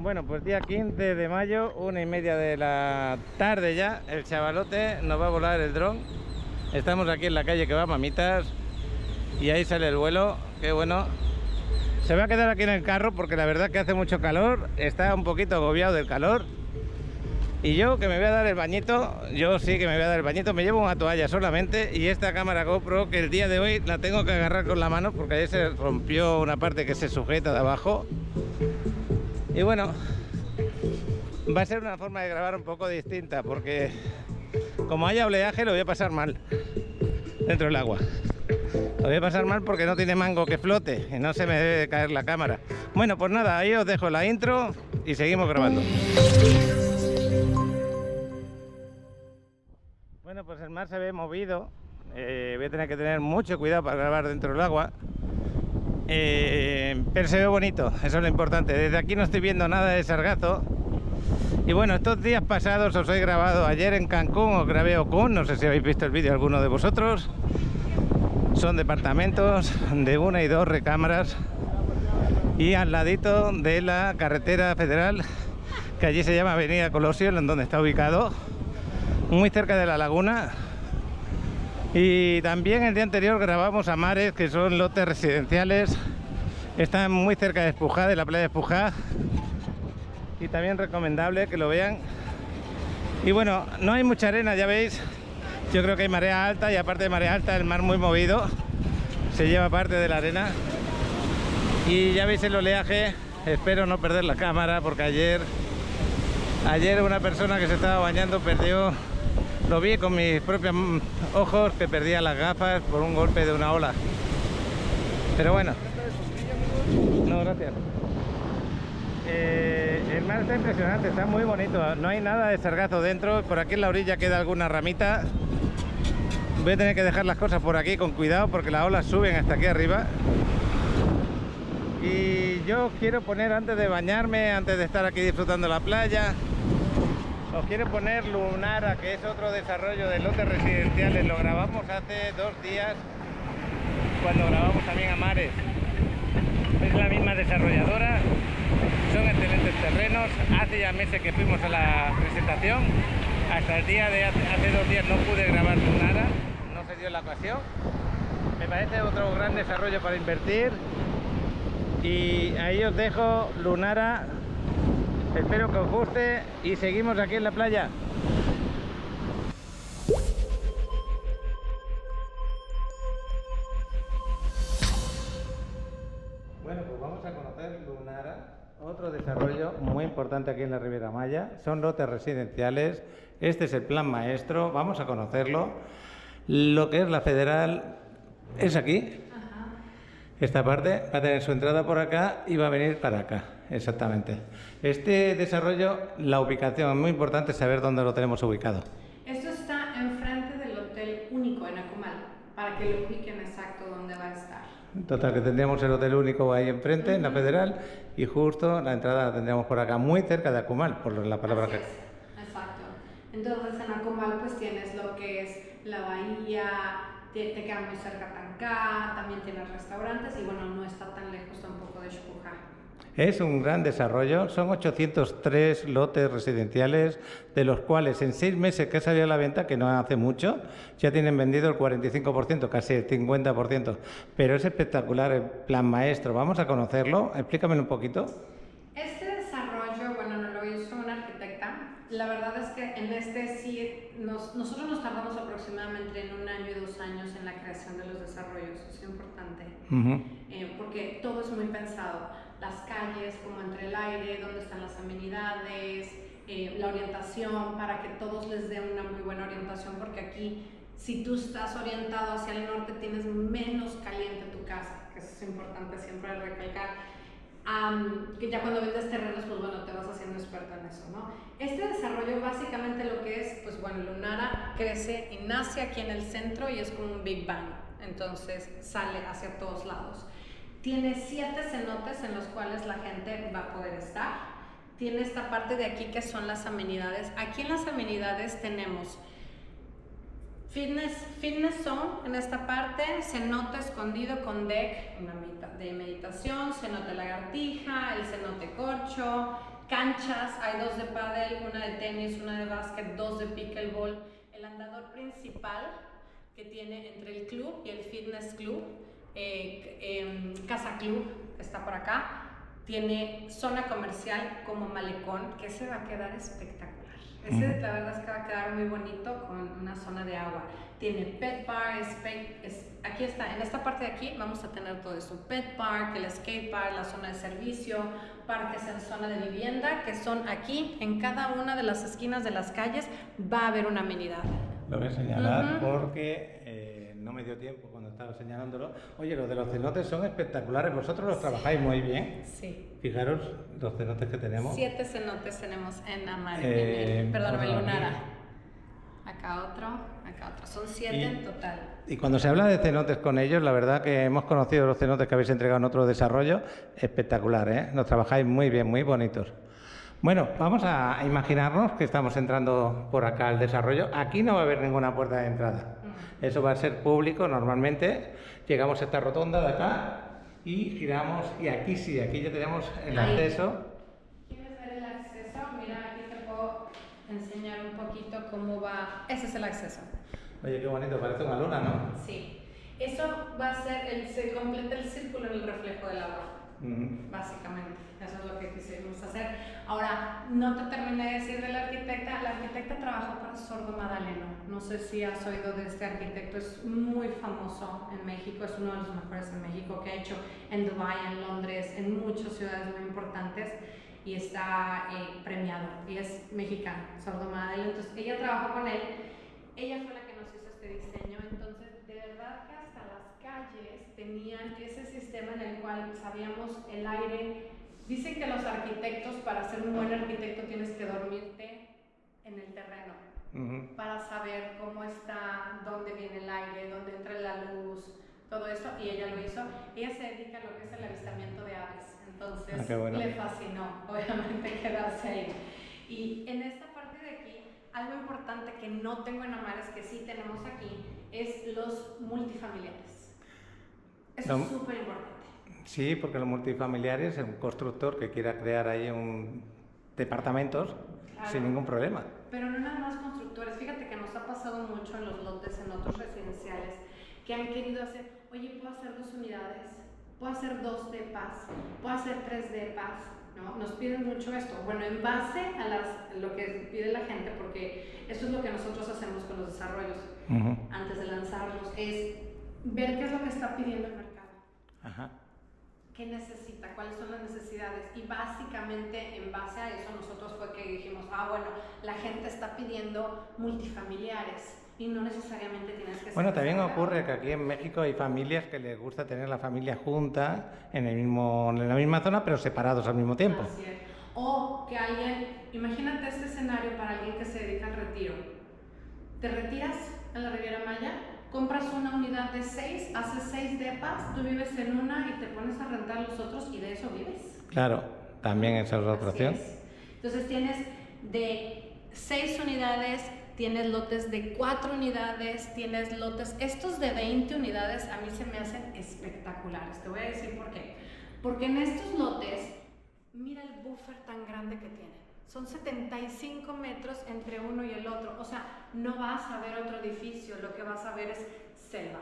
Bueno, pues día 15 de mayo, 1:30 de la tarde ya, el chavalote nos va a volar el dron. Estamos aquí en la calle que va a Mamitas y ahí sale el vuelo, qué bueno. Se va a quedar aquí en el carro porque la verdad que hace mucho calor, está un poquito agobiado del calor. Y yo que me voy a dar el bañito, yo sí que me voy a dar el bañito, me llevo una toalla solamente y esta cámara GoPro que el día de hoy la tengo que agarrar con la mano porque ayer se rompió una parte que se sujeta de abajo. Y bueno, va a ser una forma de grabar un poco distinta porque como haya oleaje lo voy a pasar mal dentro del agua. Lo voy a pasar mal porque no tiene mango que flote y no se me debe caer la cámara. Bueno, pues nada, ahí os dejo la intro y seguimos grabando. Bueno, pues el mar se ve movido. Voy a tener que tener mucho cuidado para grabar dentro del agua. Pero se ve bonito, eso es lo importante. Desde aquí no estoy viendo nada de sargazo. Y bueno, estos días pasados os he grabado. Ayer en Cancún os grabé Okun, no sé si habéis visto el vídeo alguno de vosotros. Son departamentos de 1 y 2 recámaras y al ladito de la carretera federal, que allí se llama Avenida Colosio, en donde está ubicado, muy cerca de la laguna. Y también el día anterior grabamos Amares, que son lotes residenciales, están muy cerca de Espujá, de la playa de Espujá, y también recomendable que lo vean. Y bueno, no hay mucha arena, ya veis. Yo creo que hay marea alta y aparte de marea alta el mar muy movido, se lleva parte de la arena. Y ya veis el oleaje, espero no perder la cámara porque ayer una persona que se estaba bañando perdió, lo vi con mis propios ojos, que perdía las gafas por un golpe de una ola. Pero bueno, no, gracias. El mar está impresionante, está muy bonito, no hay nada de sargazo dentro, por aquí en la orilla queda alguna ramita. Voy a tener que dejar las cosas por aquí con cuidado porque las olas suben hasta aquí arriba. Y yo quiero poner, antes de bañarme, antes de estar aquí disfrutando la playa, os quiero poner Lunara, que es otro desarrollo de lotes residenciales. Lo grabamos hace 2 días cuando grabamos también Amares. Es la misma desarrolladora, son excelentes terrenos. Hace ya meses que fuimos a la presentación, hasta el día de hace 2 días no pude grabar Lunara, no se dio la ocasión. Me parece otro gran desarrollo para invertir y ahí os dejo Lunara. Espero que os guste y seguimos aquí en la playa. Bueno, pues vamos a conocer Lunara, otro desarrollo muy importante aquí en la Riviera Maya. Son lotes residenciales, este es el plan maestro, vamos a conocerlo. Lo que es la federal es aquí. Esta parte va a tener su entrada por acá y va a venir para acá, exactamente. Este desarrollo, la ubicación, es muy importante saber dónde lo tenemos ubicado. Esto está enfrente del Hotel Único en Akumal, para que lo ubiquen exacto dónde va a estar. Total, que tendríamos el Hotel Único ahí enfrente, en la federal, y justo la entrada la tendríamos por acá, muy cerca de Akumal, por la palabra que... Exacto. Entonces en Akumal pues tienes lo que es la bahía, te queda muy cerca Tancá, también tienes restaurantes y bueno, no está tan lejos tampoco de Xpujá. Es un gran desarrollo, son 803 lotes residenciales, de los cuales en 6 meses que ha salido a la venta, que no hace mucho, ya tienen vendido el 45%, casi el 50%. Pero es espectacular el plan maestro, vamos a conocerlo, explícamelo un poquito. Este desarrollo, bueno, no lo hizo una arquitecta. La verdad es que en este sí, nosotros nos tardamos aproximadamente en 1 año y 2 años en la creación de los desarrollos, eso es importante, porque todo es muy pensado, las calles, como entre el aire, dónde están las amenidades, la orientación, para que todos les dé una muy buena orientación, porque aquí, si tú estás orientado hacia el norte, tienes menos caliente tu casa, que eso es importante siempre recalcar. Que ya cuando vendes terrenos, pues bueno, te vas haciendo experto en eso, ¿no? Este desarrollo básicamente lo que es, pues bueno, Lunara crece y nace aquí en el centro y es como un Big Bang, entonces sale hacia todos lados. Tiene 7 cenotes en los cuales la gente va a poder estar. Tiene esta parte de aquí que son las amenidades. Aquí en las amenidades tenemos Fitness zone en esta parte, cenote escondido con deck de meditación, cenote lagartija, el cenote corcho, canchas, hay 2 de pádel, una de tenis, una de básquet, 2 de pickleball. El andador principal que tiene entre el club y el fitness club, Casa Club, está por acá. Tiene zona comercial como malecón, que se va a quedar espectacular. Ese, la verdad es que va a quedar muy bonito con una zona de agua. Tiene pet bar, aquí está, en esta parte de aquí vamos a tener todo eso. Pet park, el skate park, la zona de servicio, parques en zona de vivienda, que son aquí, en cada una de las esquinas de las calles va a haber una amenidad. Lo voy a señalar porque no me dio tiempo cuando estaba señalándolo. Oye, los de los cenotes son espectaculares, vosotros los trabajáis muy bien. Sí. Fijaros los cenotes que tenemos. 7 cenotes tenemos en Amare, perdóname, Lunara. Acá otro, son 7 en total. Y cuando se habla de cenotes con ellos, la verdad que hemos conocido los cenotes que habéis entregado en otro desarrollo, espectacular, ¿eh? Los trabajáis muy bien, muy bonitos. Bueno, vamos a imaginarnos que estamos entrando por acá al desarrollo. Aquí no va a haber ninguna puerta de entrada. Eso va a ser público normalmente. Llegamos a esta rotonda de acá y giramos. Y aquí sí, aquí ya tenemos el acceso. ¿Quieres ver el acceso? Mira, aquí te puedo enseñar un poquito cómo va. Ese es el acceso. Oye, qué bonito, parece una luna, ¿no? Sí. Eso va a ser, se completa el círculo en el reflejo del agua. Básicamente, eso es lo que quisimos hacer. Ahora, no te terminé de decir de la arquitecta trabajó para Sordo Madaleno. No sé si has oído de este arquitecto, es muy famoso en México, es uno de los mejores en México, que ha hecho en Dubái, en Londres, en muchas ciudades muy importantes, y está premiado, y es mexicano, Sordo Madaleno. Entonces ella trabajó con él, ella fue la que nos hizo este diseño. Entonces de verdad que hasta las calles tenían ese sistema en el cual sabíamos el aire. Dicen que los arquitectos, para ser un buen arquitecto, tienes que dormirte en el terreno para saber cómo está, dónde viene el aire, dónde entra la luz, todo eso, y ella lo hizo. Ella se dedica a lo que es el avistamiento de aves, entonces bueno, le fascinó, obviamente, quedarse ahí. Y en esta parte de aquí, algo importante que no tengo en Amares, que sí tenemos aquí, es los multifamiliares. Eso es súper importante. Sí, porque los multifamiliares, un constructor que quiera crear ahí departamentos, claro, sin ningún problema. Pero no nada más constructores, fíjate que nos ha pasado mucho en los lotes, en otros residenciales, que han querido hacer, oye, puedo hacer 2 unidades, puedo hacer 2 depas, puedo hacer 3 depas, ¿no? Nos piden mucho esto. Bueno, en base a lo que pide la gente, porque eso es lo que nosotros hacemos con los desarrollos, antes de lanzarlos, es ver qué es lo que está pidiendo el mercado. Ajá. ¿Qué necesita? ¿Cuáles son las necesidades? Y básicamente en base a eso nosotros fue que dijimos, bueno, la gente está pidiendo multifamiliares y no necesariamente tienes que ser... Bueno, también ocurre que aquí en México hay familias que les gusta tener la familia junta en la misma zona, pero separados al mismo tiempo. Así es. O que alguien, imagínate este escenario para alguien que se dedica al retiro. Te retiras en la Riviera Maya, compras una unidad de 6, haces 6 depas, tú vives en una y te pones a rentar los otros y de eso vives. Claro, también esa es otra opción. Entonces tienes de 6 unidades, tienes lotes de 4 unidades, tienes lotes, estos de 20 unidades a mí se me hacen espectaculares. Te voy a decir por qué. Porque en estos lotes, mira el buffer tan grande que tienen. Son 75 metros entre uno y el otro. O sea, no vas a ver otro edificio, lo que vas a ver es selva,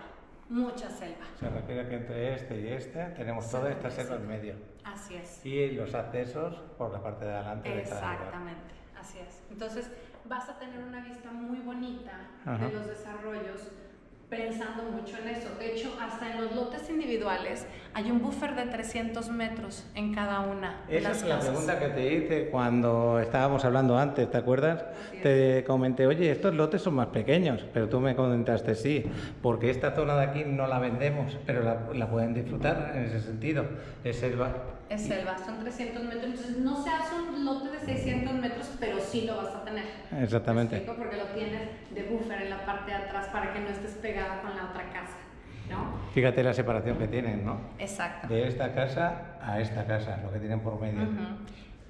mucha selva. Se refiere a que entre este y este tenemos toda esta selva en medio. Así es. Y los accesos por la parte de adelante. Exactamente, así es. Entonces, vas a tener una vista muy bonita de los desarrollos, pensando mucho en eso. De hecho, hasta en los lotes individuales hay un buffer de 300 metros en cada una de las casas. Esa es la pregunta que te hice cuando estábamos hablando antes, ¿te acuerdas? Te comenté, oye, estos lotes son más pequeños, pero tú me comentaste sí, porque esta zona de aquí no la vendemos, pero la pueden disfrutar en ese sentido, es selva. Es selva, son 300 metros, entonces no se hace un lote de 600 metros, pero sí lo vas a tener. Exactamente. ¿Me explico? Porque lo tienes de buffer en la parte de atrás para que no estés pegada con la otra casa, ¿no? Fíjate la separación que tienen, ¿no? Exacto. De esta casa a esta casa, lo que tienen por medio.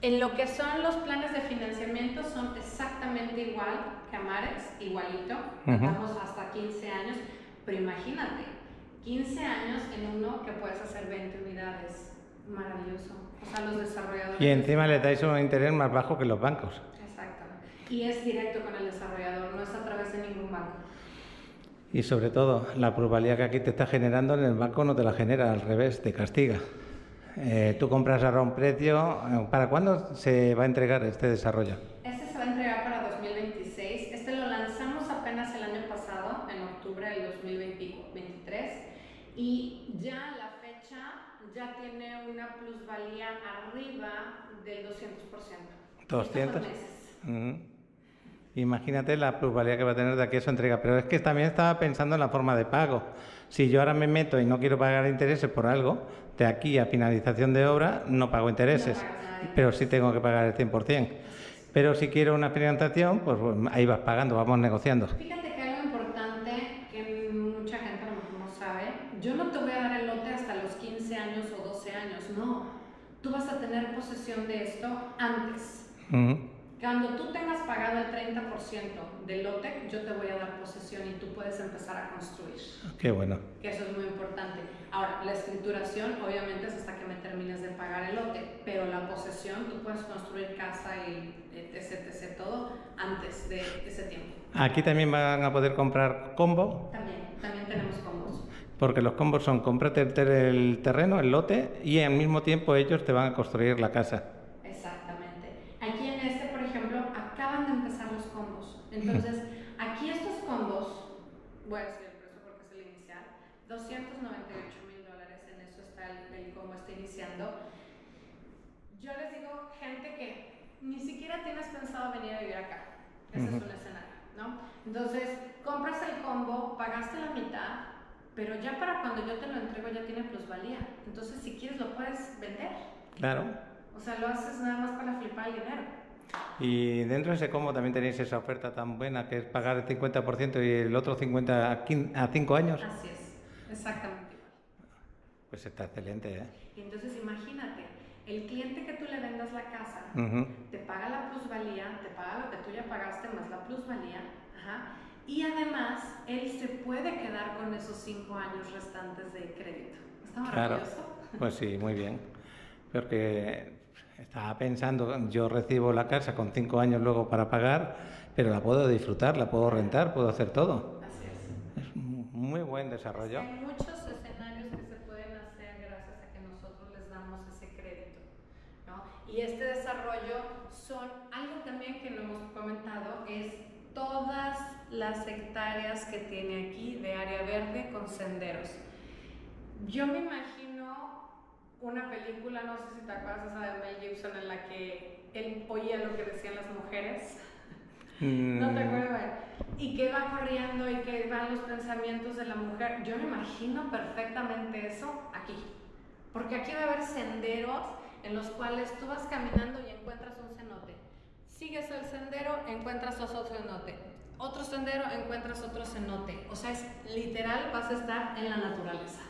En lo que son los planes de financiamiento son exactamente igual que Amares, igualito, estamos hasta 15 años, pero imagínate, 15 años en uno que puedes hacer 20 unidades. Maravilloso. O sea, los desarrolladores... Y encima le dais un interés más bajo que los bancos. Exactamente. Y es directo con el desarrollador, no es a través de ningún banco. Y sobre todo, la plusvalía que aquí te está generando en el banco no te la genera, al revés, te castiga. Tú compras ahora un precio. ¿Para cuándo se va a entregar este desarrollo? Este se va a entregar para 2026. Este lo lanzamos apenas el año pasado, en octubre del 2023. Y ya la fecha ya tiene una plusvalía arriba del 200%. 200. Meses. Imagínate la plusvalía que va a tener de aquí a su entrega. Pero es que también estaba pensando en la forma de pago. Si yo ahora me meto y no quiero pagar intereses por algo, de aquí a finalización de obra no pago intereses, pero sí tengo que pagar el 100%. Pero si quiero una financiación, pues ahí vas pagando, vamos negociando. Fíjate que algo importante que mucha gente a lo mejor no sabe, yo no te voy a dar el lote hasta los 15 años o 12 años, no. Tú vas a tener posesión de esto antes. Cuando tú tengas pagado el 30% del lote, yo te voy a dar posesión y tú puedes empezar a construir. Qué bueno. Que eso es muy importante. Ahora, la escrituración obviamente es hasta que me termines de pagar el lote, pero la posesión, tú puedes construir casa y etc, todo antes de ese tiempo. Aquí también van a poder comprar combo. También tenemos combos. Porque los combos son cómprate el terreno, el lote, y al mismo tiempo ellos te van a construir la casa. Aquí en este, por ejemplo, acaban de empezar los combos. Entonces, aquí estos combos, voy a decir el precio porque es el inicial, $298,000, en eso está el combo, está iniciando. Yo les digo, gente que ni siquiera tienes pensado venir a vivir acá. Ese es un escenario, ¿no? Entonces, compras el combo, pagaste la mitad, pero ya para cuando yo te lo entrego ya tiene plusvalía. Entonces, si quieres, lo puedes vender. Claro. O sea, lo haces nada más para flipar el dinero. Y dentro de ese combo también tenéis esa oferta tan buena que es pagar el 50% y el otro 50% a 5 años. Así es, exactamente igual. Pues está excelente, ¿eh? Y entonces imagínate, el cliente que tú le vendas la casa, te paga la plusvalía, te paga lo que tú ya pagaste más la plusvalía, y además él se puede quedar con esos 5 años restantes de crédito. ¿Está maravilloso? Claro. Pues sí, muy bien. Porque estaba pensando, yo recibo la casa con 5 años luego para pagar, pero la puedo disfrutar, la puedo rentar, puedo hacer todo. Así es. Es muy buen desarrollo. Hay muchos escenarios que se pueden hacer gracias a que nosotros les damos ese crédito, ¿no? Y este desarrollo son, algo también que no hemos comentado, es todas las hectáreas que tiene aquí de área verde con senderos. Yo me imagino una película, no sé si te acuerdas esa de Mel Gibson, en la que él oía lo que decían las mujeres. ¿No te acuerdas? Y que va corriendo y que van los pensamientos de la mujer. Yo me imagino perfectamente eso aquí. Porque aquí va a haber senderos en los cuales tú vas caminando y encuentras un cenote. Sigues el sendero, encuentras otro cenote. Otro sendero, encuentras otro cenote. O sea, es literal, vas a estar en la naturaleza.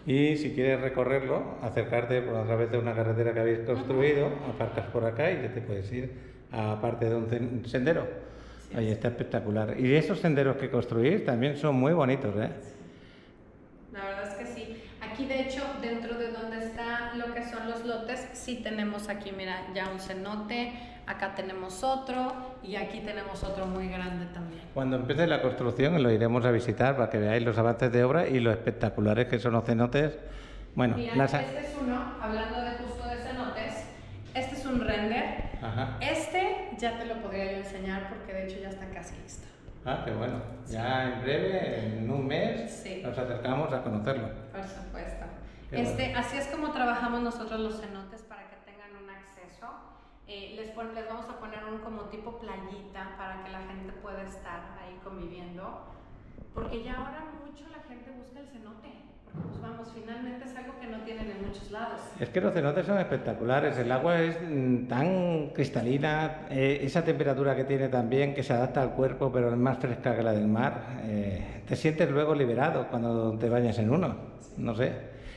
Y si quieres recorrerlo, acercarte a través de una carretera que habéis construido, aparcas por acá y ya te puedes ir a parte de un sendero. Sí, ahí está espectacular. Y esos senderos que construís también son muy bonitos, ¿eh? La verdad es que sí. Aquí, de hecho, dentro de donde está lo que son los lotes, sí tenemos aquí, mira, ya un cenote, acá tenemos otro y aquí tenemos otro muy grande también. Cuando empiece la construcción lo iremos a visitar para que veáis los avances de obra y lo espectaculares que son los cenotes. Bueno, mira, este es uno, hablando de justo de cenotes, este es un render. Ajá. Este ya te lo podría yo enseñar porque de hecho ya está casi listo. Ah, qué bueno. Sí. Ya en breve, en un mes, sí, nos acercamos a conocerlo. Por supuesto. Bueno. Así es como trabajamos nosotros los cenotes para que tengan un acceso. Les vamos a poner un como tipo playita para que la gente pueda estar ahí conviviendo. Porque ya ahora mucho la gente busca el cenote. Porque pues vamos, finalmente es algo que no tienen en muchos lados. Es que los cenotes son espectaculares, el agua es tan cristalina, esa temperatura que tiene también, que se adapta al cuerpo, pero es más fresca que la del mar. Te sientes luego liberado cuando te bañas en uno, no sé.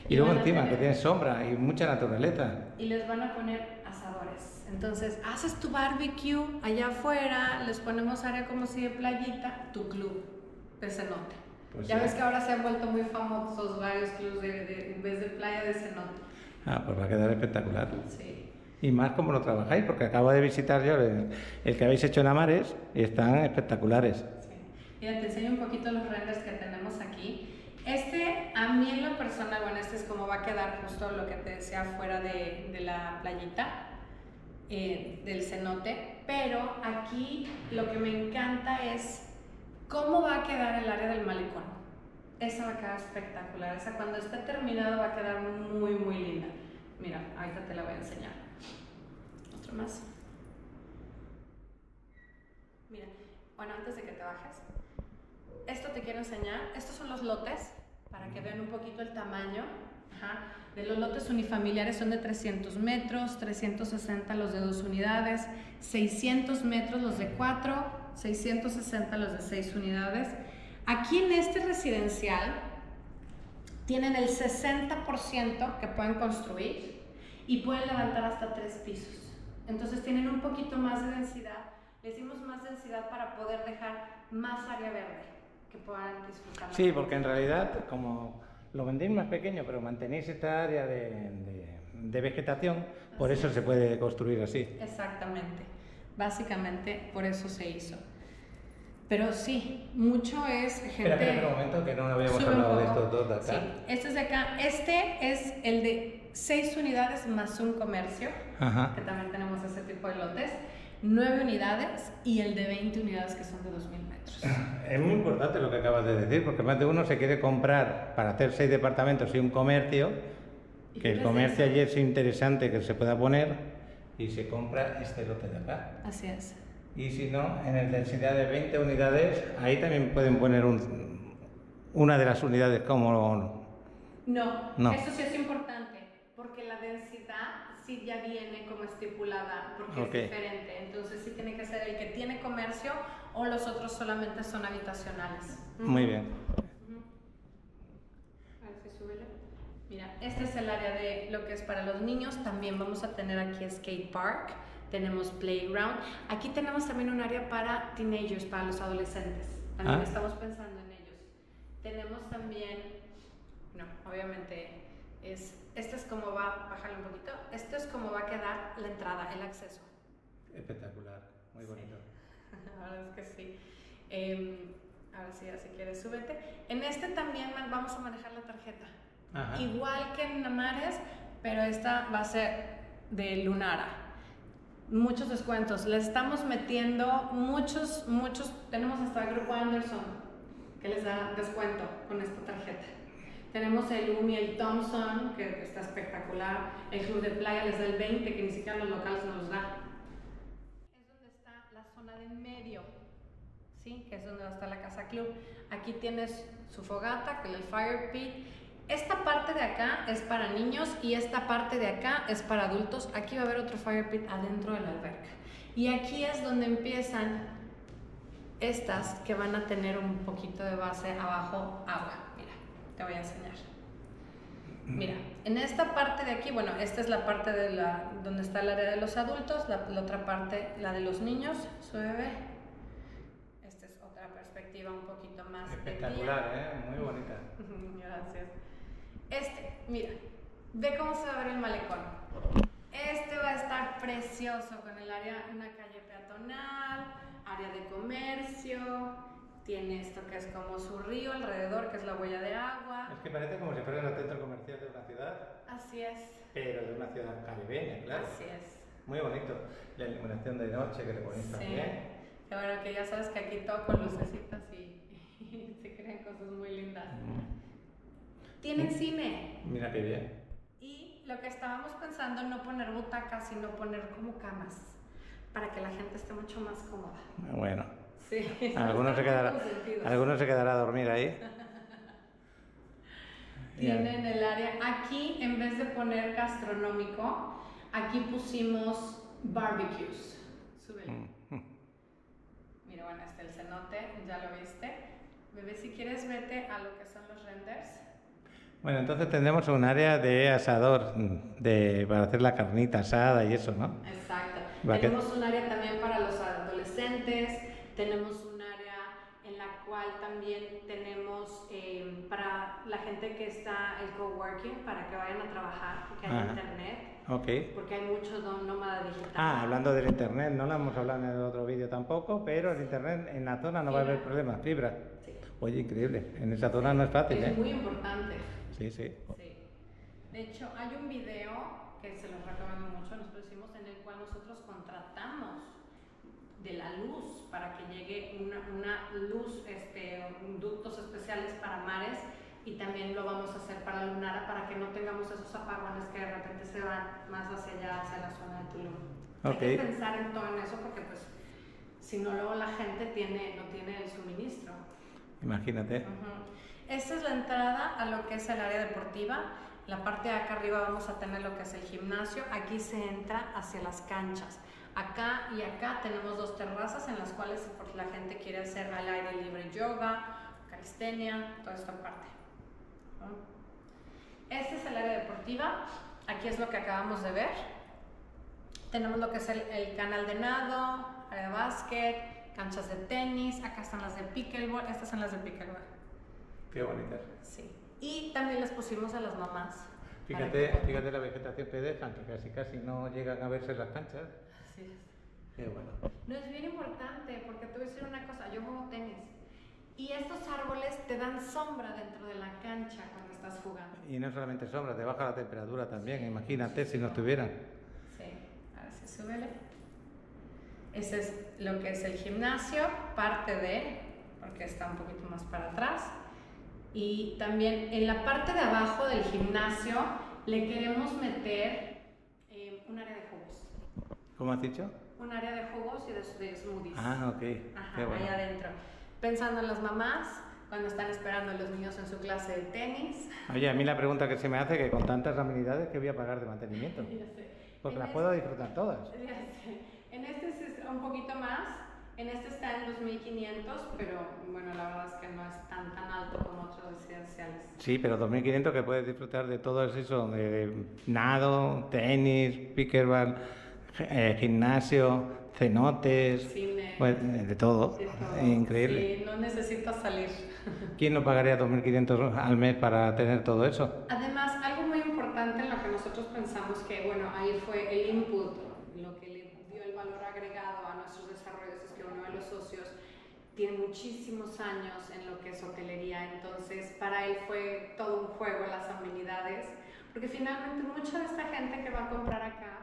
Y luego encima que tienes sombra y mucha naturaleza. Y les van a poner asadores. Entonces, haces tu barbecue allá afuera, les ponemos área como si de playita, tu club de cenote. Pues ya sí. Ves que ahora se han vuelto muy famosos varios clubes en vez de playa de cenote. Ah, pues va a quedar espectacular. Sí. Y más como lo trabajáis, porque acabo de visitar yo el que habéis hecho en Amares y están espectaculares. Sí. Mira, te enseño un poquito los renders que tenemos aquí. Este, a mí en lo personal, bueno, este es como va a quedar justo lo que te decía fuera de la playita, del cenote, pero aquí lo que me encanta es cómo va a quedar el área del malecón. Esa va a quedar espectacular, esa cuando esté terminado va a quedar muy muy linda. Mira, ahorita te la voy a enseñar. Otro más. Mira, bueno, antes de que te bajes, esto te quiero enseñar. Estos son los lotes, para que vean un poquito el tamaño. Ajá. De los lotes unifamiliares son de 300 metros, 360 los de 2 unidades, 600 metros los de 4, 660 los de 6 unidades. Aquí en este residencial tienen el 60% que pueden construir y pueden levantar hasta 3 pisos. Entonces tienen un poquito más de densidad. Les dimos más densidad para poder dejar más área verde que puedan disfrutar. Sí, porque en realidad, como lo vendéis más pequeño, pero mantenéis esta área de vegetación, por eso se puede construir así. Exactamente. Básicamente por eso se hizo. Pero sí, mucho es gente... Espera un momento, que no habíamos hablado de estos dos de acá. Sí, este es de acá. Este es el de 6 unidades más un comercio, Ajá. que también tenemos ese tipo de lotes. 9 unidades y el de 20 unidades que son de 2000 metros. Es muy importante lo que acabas de decir, porque más de uno se quiere comprar para hacer 6 departamentos y un comercio, que el comercio allí es interesante que se pueda poner, y se compra este lote de acá. Así es. Y si no, en el densidad de 20 unidades, ahí también pueden poner una de las unidades como... No, eso sí es importante, porque la densidad sí ya viene como estipulada, porque es diferente. Entonces sí tiene que ser el que tiene comercio o los otros solamente son habitacionales. Muy bien. A ver si súbele. Mira, este es el área de lo que es para los niños. También vamos a tener aquí skate park. Tenemos playground. Aquí tenemos también un área para teenagers, para los adolescentes. También estamos pensando en ellos. Tenemos también, no, obviamente este es como va, bájale un poquito. Esto es como va a quedar la entrada, el acceso. Espectacular, muy bonito. Sí. La verdad es que sí. Ahora sí, si quieres, súbete. En este también vamos a manejar la tarjeta. Ajá. Igual que en Amares, pero esta va a ser de Lunara. Muchos descuentos, le estamos metiendo muchos, tenemos hasta el Grupo Anderson que les da descuento con esta tarjeta. Tenemos el UMI, el Thompson, que está espectacular, el Club de Playa les da el 20, que ni siquiera los locales nos los da. Es donde está la zona de en medio, ¿sí? Que es donde va a estar la Casa Club. Aquí tienes su fogata, que es el Fire Pit. Esta parte de acá es para niños y esta parte de acá es para adultos. Aquí va a haber otro fire pit adentro de la alberca. Y aquí es donde empiezan estas que van a tener un poquito de base abajo agua. Mira, te voy a enseñar. Mira, en esta parte de aquí, bueno, esta es la parte de donde está el área de los adultos, la otra parte, la de los niños, su bebé. Esta es otra perspectiva un poquito más espectacular, muy bonita. Gracias. Mira, ve cómo se va a ver el malecón. Este va a estar precioso con el área, una calle peatonal, área de comercio, tiene esto que es como su río alrededor, que es la huella de agua. Es que parece como si fuera el centro comercial de una ciudad. Así es. Pero de una ciudad caribeña, claro. Así es. Muy bonito. La iluminación de noche que le ponéis también. Qué bueno que ya sabes que aquí todo con lucecitas y se crean cosas muy lindas. Tienen cine. Mira qué bien. Y lo que estábamos pensando, no poner butacas, sino poner como camas, para que la gente esté mucho más cómoda. Bueno. Sí. Algunos se quedará a dormir ahí. Tienen el área, aquí en vez de poner gastronómico, aquí pusimos barbecues. Súbelo. Mira, bueno, este el cenote, ya lo viste. Bebé, si quieres, vete a lo que son los renders. Bueno, entonces tendremos un área de asador para hacer la carnita asada y eso, ¿no? Exacto. Tenemos un área también para los adolescentes, tenemos un área en la cual también tenemos para la gente que está el coworking, para que vayan a trabajar, que haya internet. Okay. Porque hay mucho nómada digital. Hablando del internet, no lo hemos hablado en el otro vídeo tampoco, pero el internet en la zona no va a haber problemas, fibra. Sí. Oye, increíble, en esa zona no es fácil, Es muy importante. Sí, sí. De hecho, hay un video que se los recomiendo mucho, nosotros hicimos, en el cual nosotros contratamos de la luz para que llegue una luz, ductos especiales para mares, y también lo vamos a hacer para Lunara para que no tengamos esos apagones que de repente se van más hacia allá, hacia la zona de Tulum. Okay. Hay que pensar en todo en eso porque pues si no luego la gente no tiene el suministro. Imagínate. Esta es la entrada a lo que es el área deportiva. La parte de acá arriba vamos a tener lo que es el gimnasio. Aquí se entra hacia las canchas. Acá y acá tenemos dos terrazas en las cuales pues, la gente quiere hacer al aire libre yoga, calistenia, toda esta parte. Este es el área deportiva. Aquí es lo que acabamos de ver. Tenemos lo que es el canal de nado, área de básquet, canchas de tenis. Acá están las de pickleball. Estas son las de pickleball. Qué bonitas. Sí. Y también les pusimos a las mamás. Fíjate la vegetación que dejan, que casi no llegan a verse las canchas. Así es. Qué bueno. No, es bien importante porque te voy a decir una cosa, yo juego tenis y estos árboles te dan sombra dentro de la cancha cuando estás jugando. Y no solamente sombra, te baja la temperatura también, imagínate si no estuvieran. Sí, ahora sí, súbele. Ese es lo que es el gimnasio, parte de, porque está un poquito más para atrás. Y también en la parte de abajo del gimnasio le queremos meter un área de jugos. ¿Cómo has dicho? Un área de jugos y de smoothies. Ok. Ajá, qué bueno. allá adentro. Pensando en las mamás, cuando están esperando a los niños en su clase de tenis. Oye, a mí la pregunta que se me hace es que con tantas amenidades, ¿qué voy a pagar de mantenimiento? Ya sé. Porque las puedo disfrutar todas. Ya sé. En este es un poquito más. En este está en 2.500, pero bueno, la verdad es que no es tan alto como otros residenciales. Sí, pero 2.500 que puedes disfrutar de todo eso, de nado, tenis, pickleball, gimnasio, cenotes, Cine, pues, de todo. Increíble. Sí, no necesitas salir. ¿Quién no pagaría 2.500 al mes para tener todo eso? Además, algo muy importante en lo que nosotros pensamos que, bueno, ahí fue el input, lo que le dio el valor agregado a nuestros desarrollos, es que uno de los socios tiene muchísimos años en lo que es hotelería, entonces para él fue todo un juego las amenidades, porque finalmente mucha de esta gente que va a comprar acá,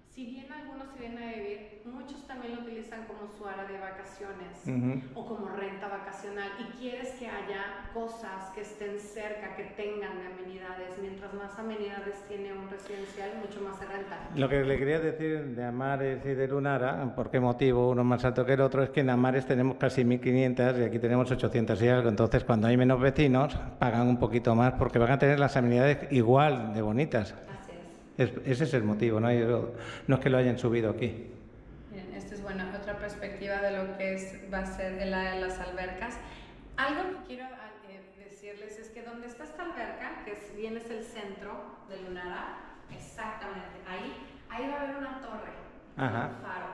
si bien algunos se vienen a vivir, muchos también lo utilizan como su área de vacaciones o como renta vacacional, y quieres que haya cosas que estén cerca, que tengan de amenidades. Mientras más amenidades tiene un residencial, mucho más se renta. Lo que le quería decir de Amares y de Lunara, por qué motivo uno más alto que el otro, es que en Amares tenemos casi 1.500 y aquí tenemos 800 y algo. Entonces, cuando hay menos vecinos, pagan un poquito más porque van a tener las amenidades igual de bonitas. Ese es el motivo, no es que lo hayan subido aquí. Bien, esta es otra perspectiva de lo que va a ser el área de las albercas. Algo que quiero decirles es que donde está esta alberca, que bien es el centro de Lunara, exactamente, ahí va a haber una torre, un faro.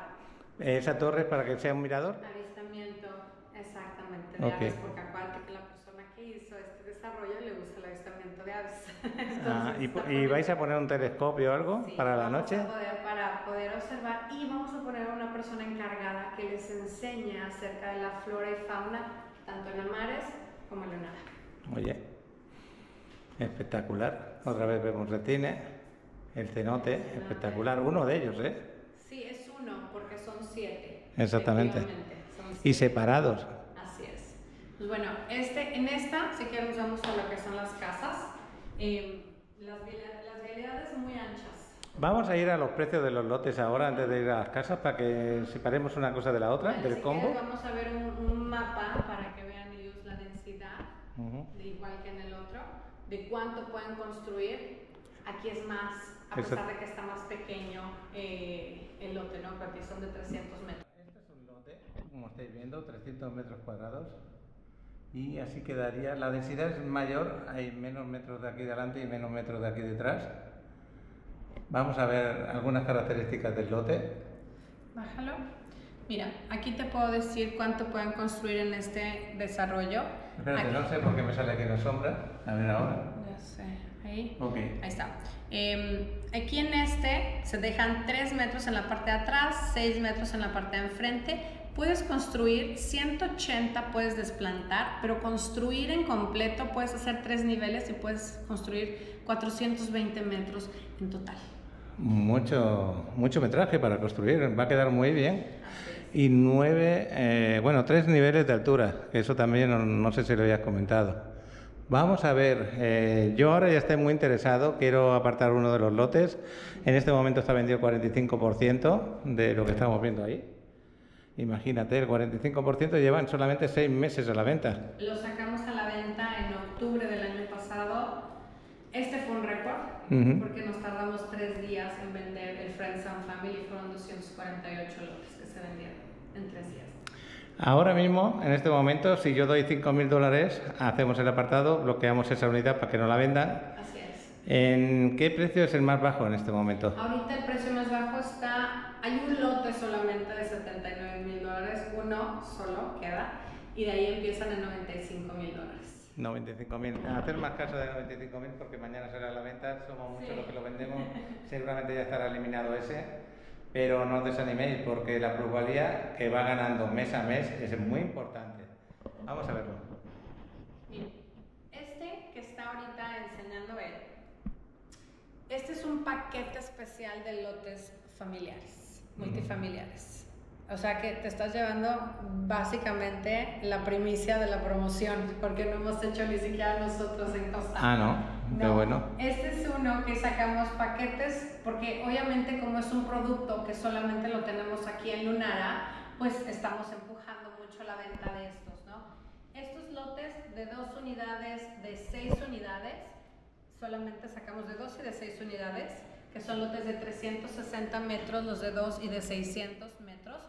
¿Esa torre es para que sea un mirador? Avistamiento, exactamente, de Okay. aves, porque acuérdate que la persona que hizo este desarrollo le gusta el avistamiento de aves. ¿Y vais a poner un telescopio o algo para la noche? Para poder observar, y vamos a poner a una persona encargada que les enseñe acerca de la flora y fauna, tanto en Amares como en Lunara. Oye, espectacular. Otra vez vemos el cine, el cenote, espectacular. Uno de ellos, ¿eh? Sí, es uno, porque son 7. Exactamente. Son 7. Y separados. Así es. Pues bueno, en esta, si queremos, vamos a lo que son las casas. Las vialidades son muy anchas. Vamos a ir a los precios de los lotes ahora, antes de ir a las casas, para que separemos una cosa de la otra, del combo. Vamos a ver un mapa para que vean ellos la densidad, de igual que en el otro, de cuánto pueden construir. Aquí es más, a pesar de que está más pequeño el lote, ¿no? Porque son de 300 metros. Este es un lote, como estáis viendo, 300 metros cuadrados. Y así quedaría, la densidad es mayor, hay menos metros de aquí delante y menos metros de aquí detrás. Vamos a ver algunas características del lote. Bájalo. Mira, aquí te puedo decir cuánto pueden construir en este desarrollo. Espérate, Aquí. no sé por qué me sale aquí en la sombra. A ver ahora. Ya sé, ahí. Ok. Ahí está. Aquí en este se dejan 3 metros en la parte de atrás, 6 metros en la parte de enfrente. Puedes construir 180, puedes desplantar, pero construir en completo puedes hacer 3 niveles y puedes construir 420 metros en total. Mucho metraje para construir, va a quedar muy bien. Y 3 niveles de altura, que eso también no sé si lo habías comentado. Vamos a ver, yo ahora ya estoy muy interesado, quiero apartar uno de los lotes. En este momento está vendido el 45% de lo que estamos viendo ahí. Imagínate, el 45% llevan solamente 6 meses a la venta. Lo sacamos a la venta en octubre del año pasado. Este fue un récord, porque nos tardamos 3 días en vender el Friends and Family. Fueron 248 lotes que se vendieron en 3 días. Ahora mismo, en este momento, si yo doy $5.000, hacemos el apartado, bloqueamos esa unidad para que no la vendan. Así es. ¿En qué precio es el más bajo en este momento? Ahorita el precio más bajo está, hay un lote solamente de $79.000, uno solo queda, y de ahí empiezan en $95.000. 95.000. Hacer más caso de 95.000 porque mañana será la venta, somos muchos los que lo vendemos, seguramente ya estará eliminado ese. Pero no os desaniméis porque la plusvalía que va ganando mes a mes es muy importante. Vamos a verlo. Mira, este que está ahorita enseñando él, este es un paquete especial de lotes familiares, multifamiliares. O sea que te estás llevando básicamente la primicia de la promoción, porque no hemos hecho ni siquiera nosotros en Costa. Ah, no, qué bueno. Este es uno que sacamos paquetes, porque obviamente como es un producto que solamente lo tenemos aquí en Lunara, pues estamos empujando mucho la venta de estos, ¿no? Estos lotes de 2 unidades, de 6 unidades, solamente sacamos de 2 y de 6 unidades, que son lotes de 360 metros, los de 2 y de 600 metros.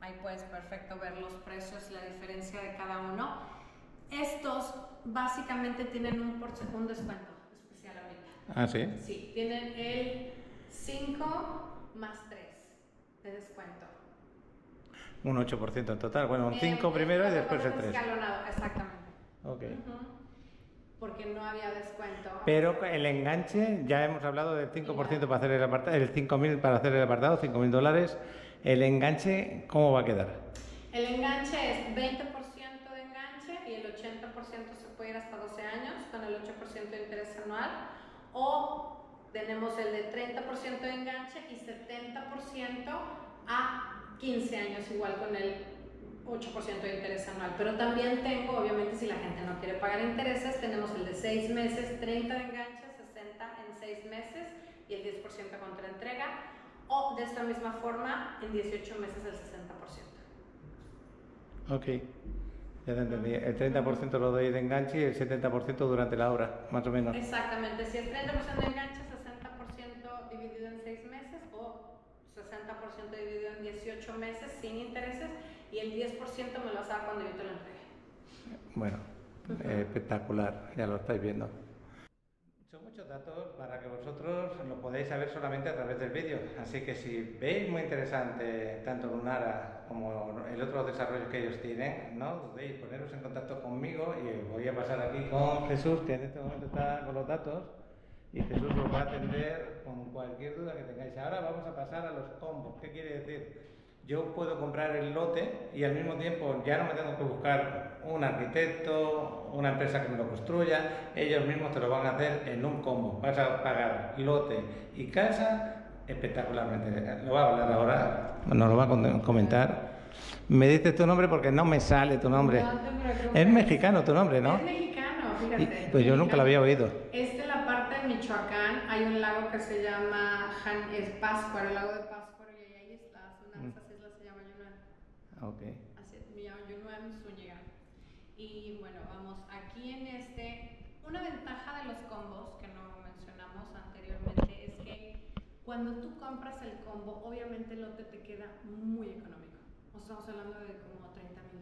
Ahí puedes perfecto ver los precios, la diferencia de cada uno. Estos básicamente tienen un descuento especial ahorita. Ah, ¿sí? Sí, tienen el 5 más 3 de descuento. Un 8% en total. Bueno, un 5 primero y después el 3. Escalonado, exactamente. Ok. Porque no había descuento. Pero el enganche, ya hemos hablado del 5% para hacer el apartado, el 5.000 para hacer el apartado, $5.000. ¿El enganche cómo va a quedar? El enganche es 20% de enganche y el 80% se puede ir hasta 12 años con el 8% de interés anual. O tenemos el de 30% de enganche y 70% a 15 años igual con el 8% de interés anual. Pero también tengo, obviamente si la gente no quiere pagar intereses, tenemos el de 6 meses, 30 de enganche, 60 en 6 meses y el 10% contra entrega. O de esta misma forma, en 18 meses el 60%. Ok, ya te entendí. El 30% lo doy de enganche y el 70% durante la obra, más o menos. Exactamente, si es 30% de enganche, 60% dividido en 6 meses o 60% dividido en 18 meses sin intereses y el 10% me lo vas a dar cuando yo te lo entregue. Bueno, espectacular, ya lo estáis viendo. Son muchos datos para que vosotros lo podáis saber solamente a través del vídeo, así que si veis muy interesante tanto Lunara como el otro desarrollo que ellos tienen, no dudéis, poneros en contacto conmigo y voy a pasar aquí con Jesús, que en este momento está con los datos, y Jesús os va a atender con cualquier duda que tengáis. Ahora vamos a pasar a los combos. ¿Qué quiere decir? Yo puedo comprar el lote y al mismo tiempo ya no me tengo que buscar un arquitecto, una empresa que me lo construya, ellos mismos te lo van a hacer en un combo. Vas a pagar lote y casa espectacularmente. Lo va a hablar ahora, nos lo va a comentar. Me dices tu nombre porque no me sale tu nombre. No te preocupes. Es mexicano tu nombre, ¿no? Es mexicano, fíjate. Pues yo nunca lo había oído. En la parte de Michoacán hay un lago que se llama Pátzcuaro, el lago de Pátzcuaro, y hay islas, una de esas islas se llama Yunuan. Okay. Así, me llamo Yunuan Zúñiga. Y bueno, vamos, aquí en una ventaja de los combos que no mencionamos anteriormente es que cuando tú compras el combo, obviamente el lote te queda muy económico. O sea, estamos hablando de como $30,000.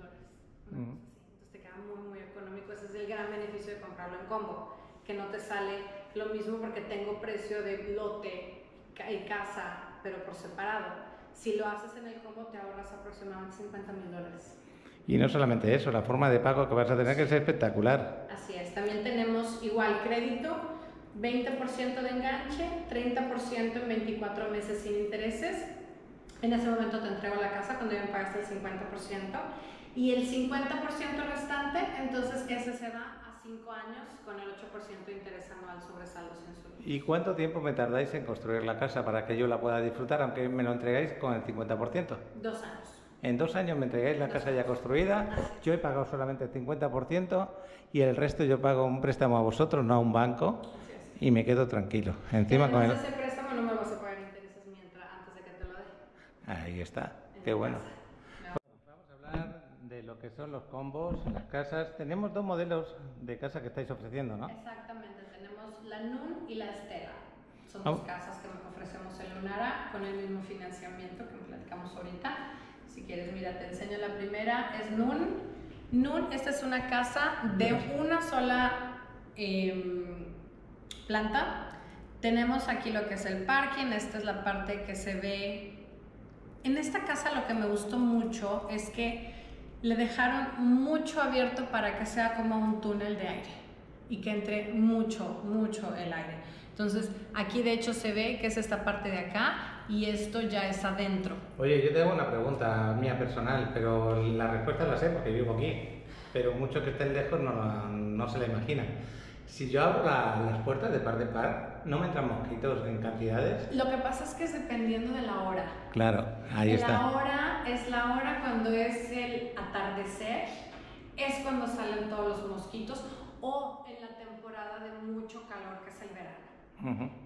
Entonces te queda muy económico. Ese es el gran beneficio de comprarlo en combo, que no te sale lo mismo porque tengo precio de lote y casa, pero por separado. Si lo haces en el combo te ahorras aproximadamente $50,000. Y no solamente eso, la forma de pago que vas a tener que ser espectacular. Así es, también tenemos igual crédito, 20% de enganche, 30% en 24 meses sin intereses. En ese momento te entrego la casa cuando ya me pagaste el 50%. Y el 50% restante, entonces ese se va a 5 años con el 8% de interés anual sobre saldos en su. ¿Y cuánto tiempo me tardáis en construir la casa para que yo la pueda disfrutar, aunque me lo entregáis con el 50%? 2 años. En 2 años me entregáis la casa ya construida, yo he pagado solamente el 50% y el resto yo pago un préstamo a vosotros, no a un banco, y me quedo tranquilo. Encima con ese préstamo no me vas a pagar intereses antes de que te lo dé. Ahí está, qué bueno. Vamos a hablar de lo que son los combos, las casas. Tenemos 2 modelos de casa que estáis ofreciendo, ¿no? Exactamente, tenemos la NUN y la Estela. Son 2 casas que ofrecemos en Lunara con el mismo financiamiento que platicamos ahorita. Si quieres, mira, te enseño la primera, es NUN. NUN, esta es una casa de una sola planta. Tenemos aquí lo que es el parking, esta es la parte que se ve. En esta casa lo que me gustó mucho es que le dejaron mucho abierto para que sea como un túnel de aire y que entre mucho el aire. Entonces, aquí de hecho se ve que es esta parte de acá y esto ya es adentro. Oye, yo te hago una pregunta mía personal, pero la respuesta la sé porque vivo aquí, pero muchos que estén lejos no se la imaginan. Si yo abro las puertas de par de par, ¿no me entran mosquitos en cantidades? Lo que pasa es que es dependiendo de la hora. Claro, ahí está. La hora es la hora cuando es el atardecer, es cuando salen todos los mosquitos, o en la temporada de mucho calor, que es el verano.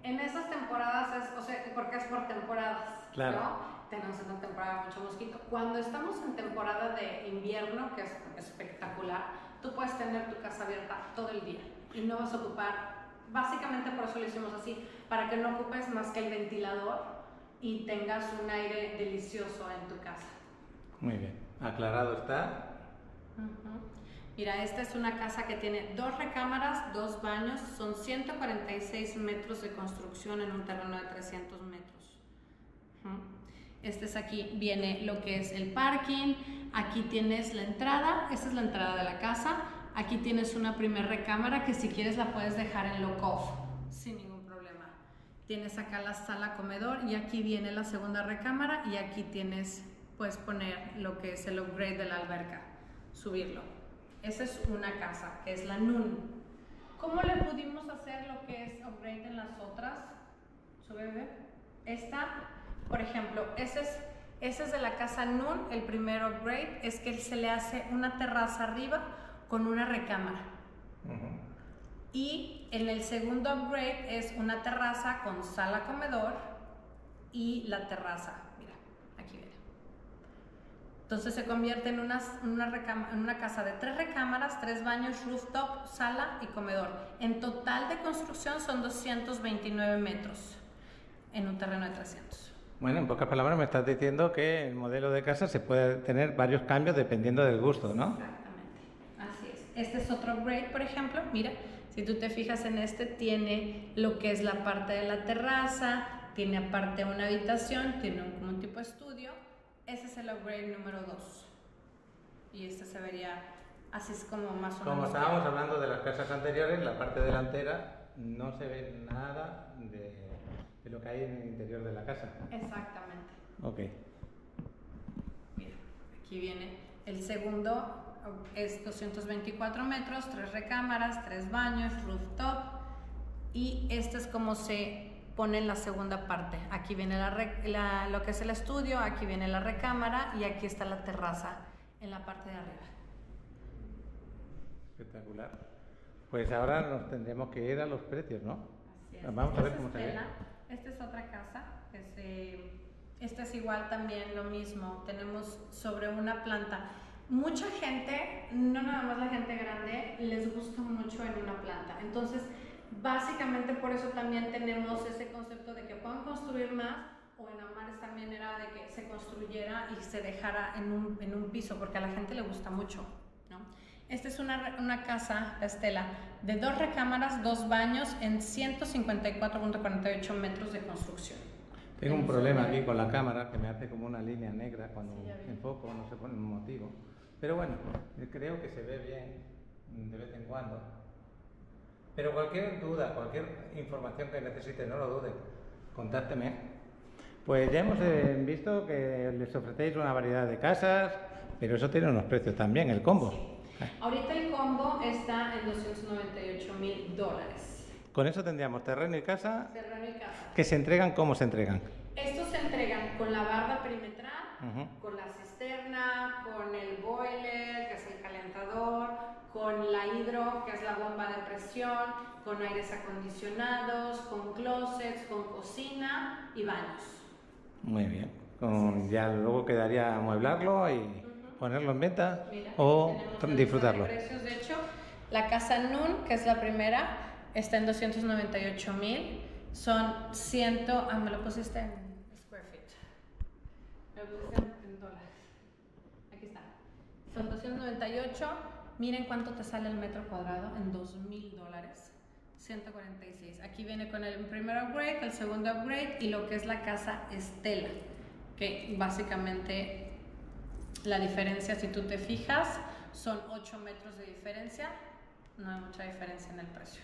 En esas temporadas porque es por temporadas, claro, ¿no? Tenemos una temporada de mucho mosquito. Cuando estamos en temporada de invierno, que es espectacular, tú puedes tener tu casa abierta todo el día y no vas a ocupar, básicamente por eso lo hicimos así, para que no ocupes más que el ventilador y tengas un aire delicioso en tu casa. Muy bien, aclarado está. Mira, esta es una casa que tiene 2 recámaras, 2 baños, son 146 metros de construcción en un terreno de 300 metros. Este es aquí, viene lo que es el parking, aquí tienes la entrada, esta es la entrada de la casa, aquí tienes una primer recámara que si quieres la puedes dejar en lock-off, sin ningún problema. Tienes acá la sala comedor y aquí viene la segunda recámara y aquí puedes poner lo que es el upgrade de la alberca, subirlo. Esa es una casa, que es la NUN. ¿Cómo le pudimos hacer lo que es upgrade en las otras? Sube. Esta, por ejemplo, ese es de la casa NUN, el primer upgrade, es que se le hace una terraza arriba con una recámara. Y en el segundo upgrade es una terraza con sala comedor y la terraza. Entonces se convierte en una casa de 3 recámaras, 3 baños, rooftop, sala y comedor. En total de construcción son 229 metros en un terreno de 300. Bueno, en pocas palabras me estás diciendo que el modelo de casa se puede tener varios cambios dependiendo del gusto, ¿no? Exactamente, así es. Este es otro upgrade, por ejemplo. Mira, si tú te fijas en este, tiene lo que es la parte de la terraza, tiene aparte una habitación, tiene como un tipo de estudio. Ese es el upgrade número 2. Y este se vería así, es como más o menos. Como estábamos hablando de las casas anteriores, la parte delantera no se ve nada de lo que hay en el interior de la casa. Exactamente. Ok. Mira, aquí viene el segundo, es 224 metros, 3 recámaras, 3 baños, rooftop. Y este es como se pone en la segunda parte. Aquí viene lo que es el estudio, aquí viene la recámara y aquí está la terraza en la parte de arriba. Espectacular. Pues ahora nos tendremos que ir a los precios, ¿no? Así es. Vamos a ver cómo se ve. Esta es otra casa. Esta es igual también lo mismo. Tenemos sobre una planta. Mucha gente, no nada más la gente grande, les gusta mucho en una planta. Entonces, básicamente por eso también tenemos ese concepto de que puedan construir más, o en Amares también era de que se construyera y se dejara en un piso, porque a la gente le gusta mucho, ¿no? Esta es una casa, la Estela, de 2 recámaras, 2 baños en 154.48 metros de construcción. Tengo un problema aquí con la cámara que me hace como una línea negra cuando Sí, enfoco, no se pone un motivo. Pero bueno, creo que se ve bien de vez en cuando. Pero cualquier duda, cualquier información que necesite, no lo duden, contácteme. Pues ya hemos visto que les ofrecéis una variedad de casas, pero eso tiene unos precios también, el combo. Sí. Ahorita el combo está en $298,000. Con eso tendríamos terreno y casa. Terreno y casa. ¿Que se entregan? ¿Cómo se entregan? Estos se entregan con la barda perimetral, con la cisterna, con el boiler, que es el calentador, con la hidro, que es la bomba de presión, con aires acondicionados, con closets, con cocina y baños. Muy bien. Ya luego quedaría amueblarlo y ponerlo en venta. Mira, o tenemos disfrutarlo. de precios. De hecho, la casa Nun, que es la primera, está en 298,000. Son 100, me lo pusiste en square feet. Me lo pusiste en dólares. Aquí está. Son 298. Miren cuánto te sale el metro cuadrado en $2,000. 146. Aquí viene con el primer upgrade, el segundo upgrade y lo que es la casa Estela, que básicamente la diferencia, si tú te fijas, son 8 metros de diferencia. No hay mucha diferencia en el precio.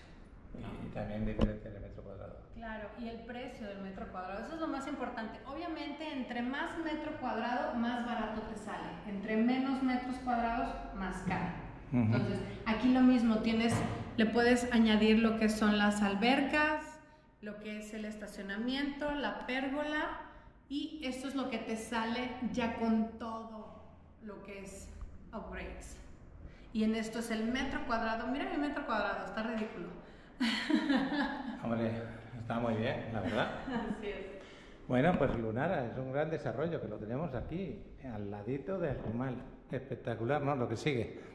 Y también diferencia de metro cuadrado. Claro, y el precio del metro cuadrado, eso es lo más importante. Obviamente, entre más metro cuadrado, más barato te sale. Entre menos metros cuadrados, más caro. Entonces, aquí lo mismo, le puedes añadir lo que son las albercas, lo que es el estacionamiento, la pérgola, y esto es lo que te sale ya con todo lo que es upgrades. Y en esto es el metro cuadrado. Mira mi metro cuadrado, está ridículo. Hombre, está muy bien, la verdad. Así es. Bueno, pues Lunara es un gran desarrollo que lo tenemos aquí, al ladito del Rumal. Espectacular, ¿no? Lo que sigue.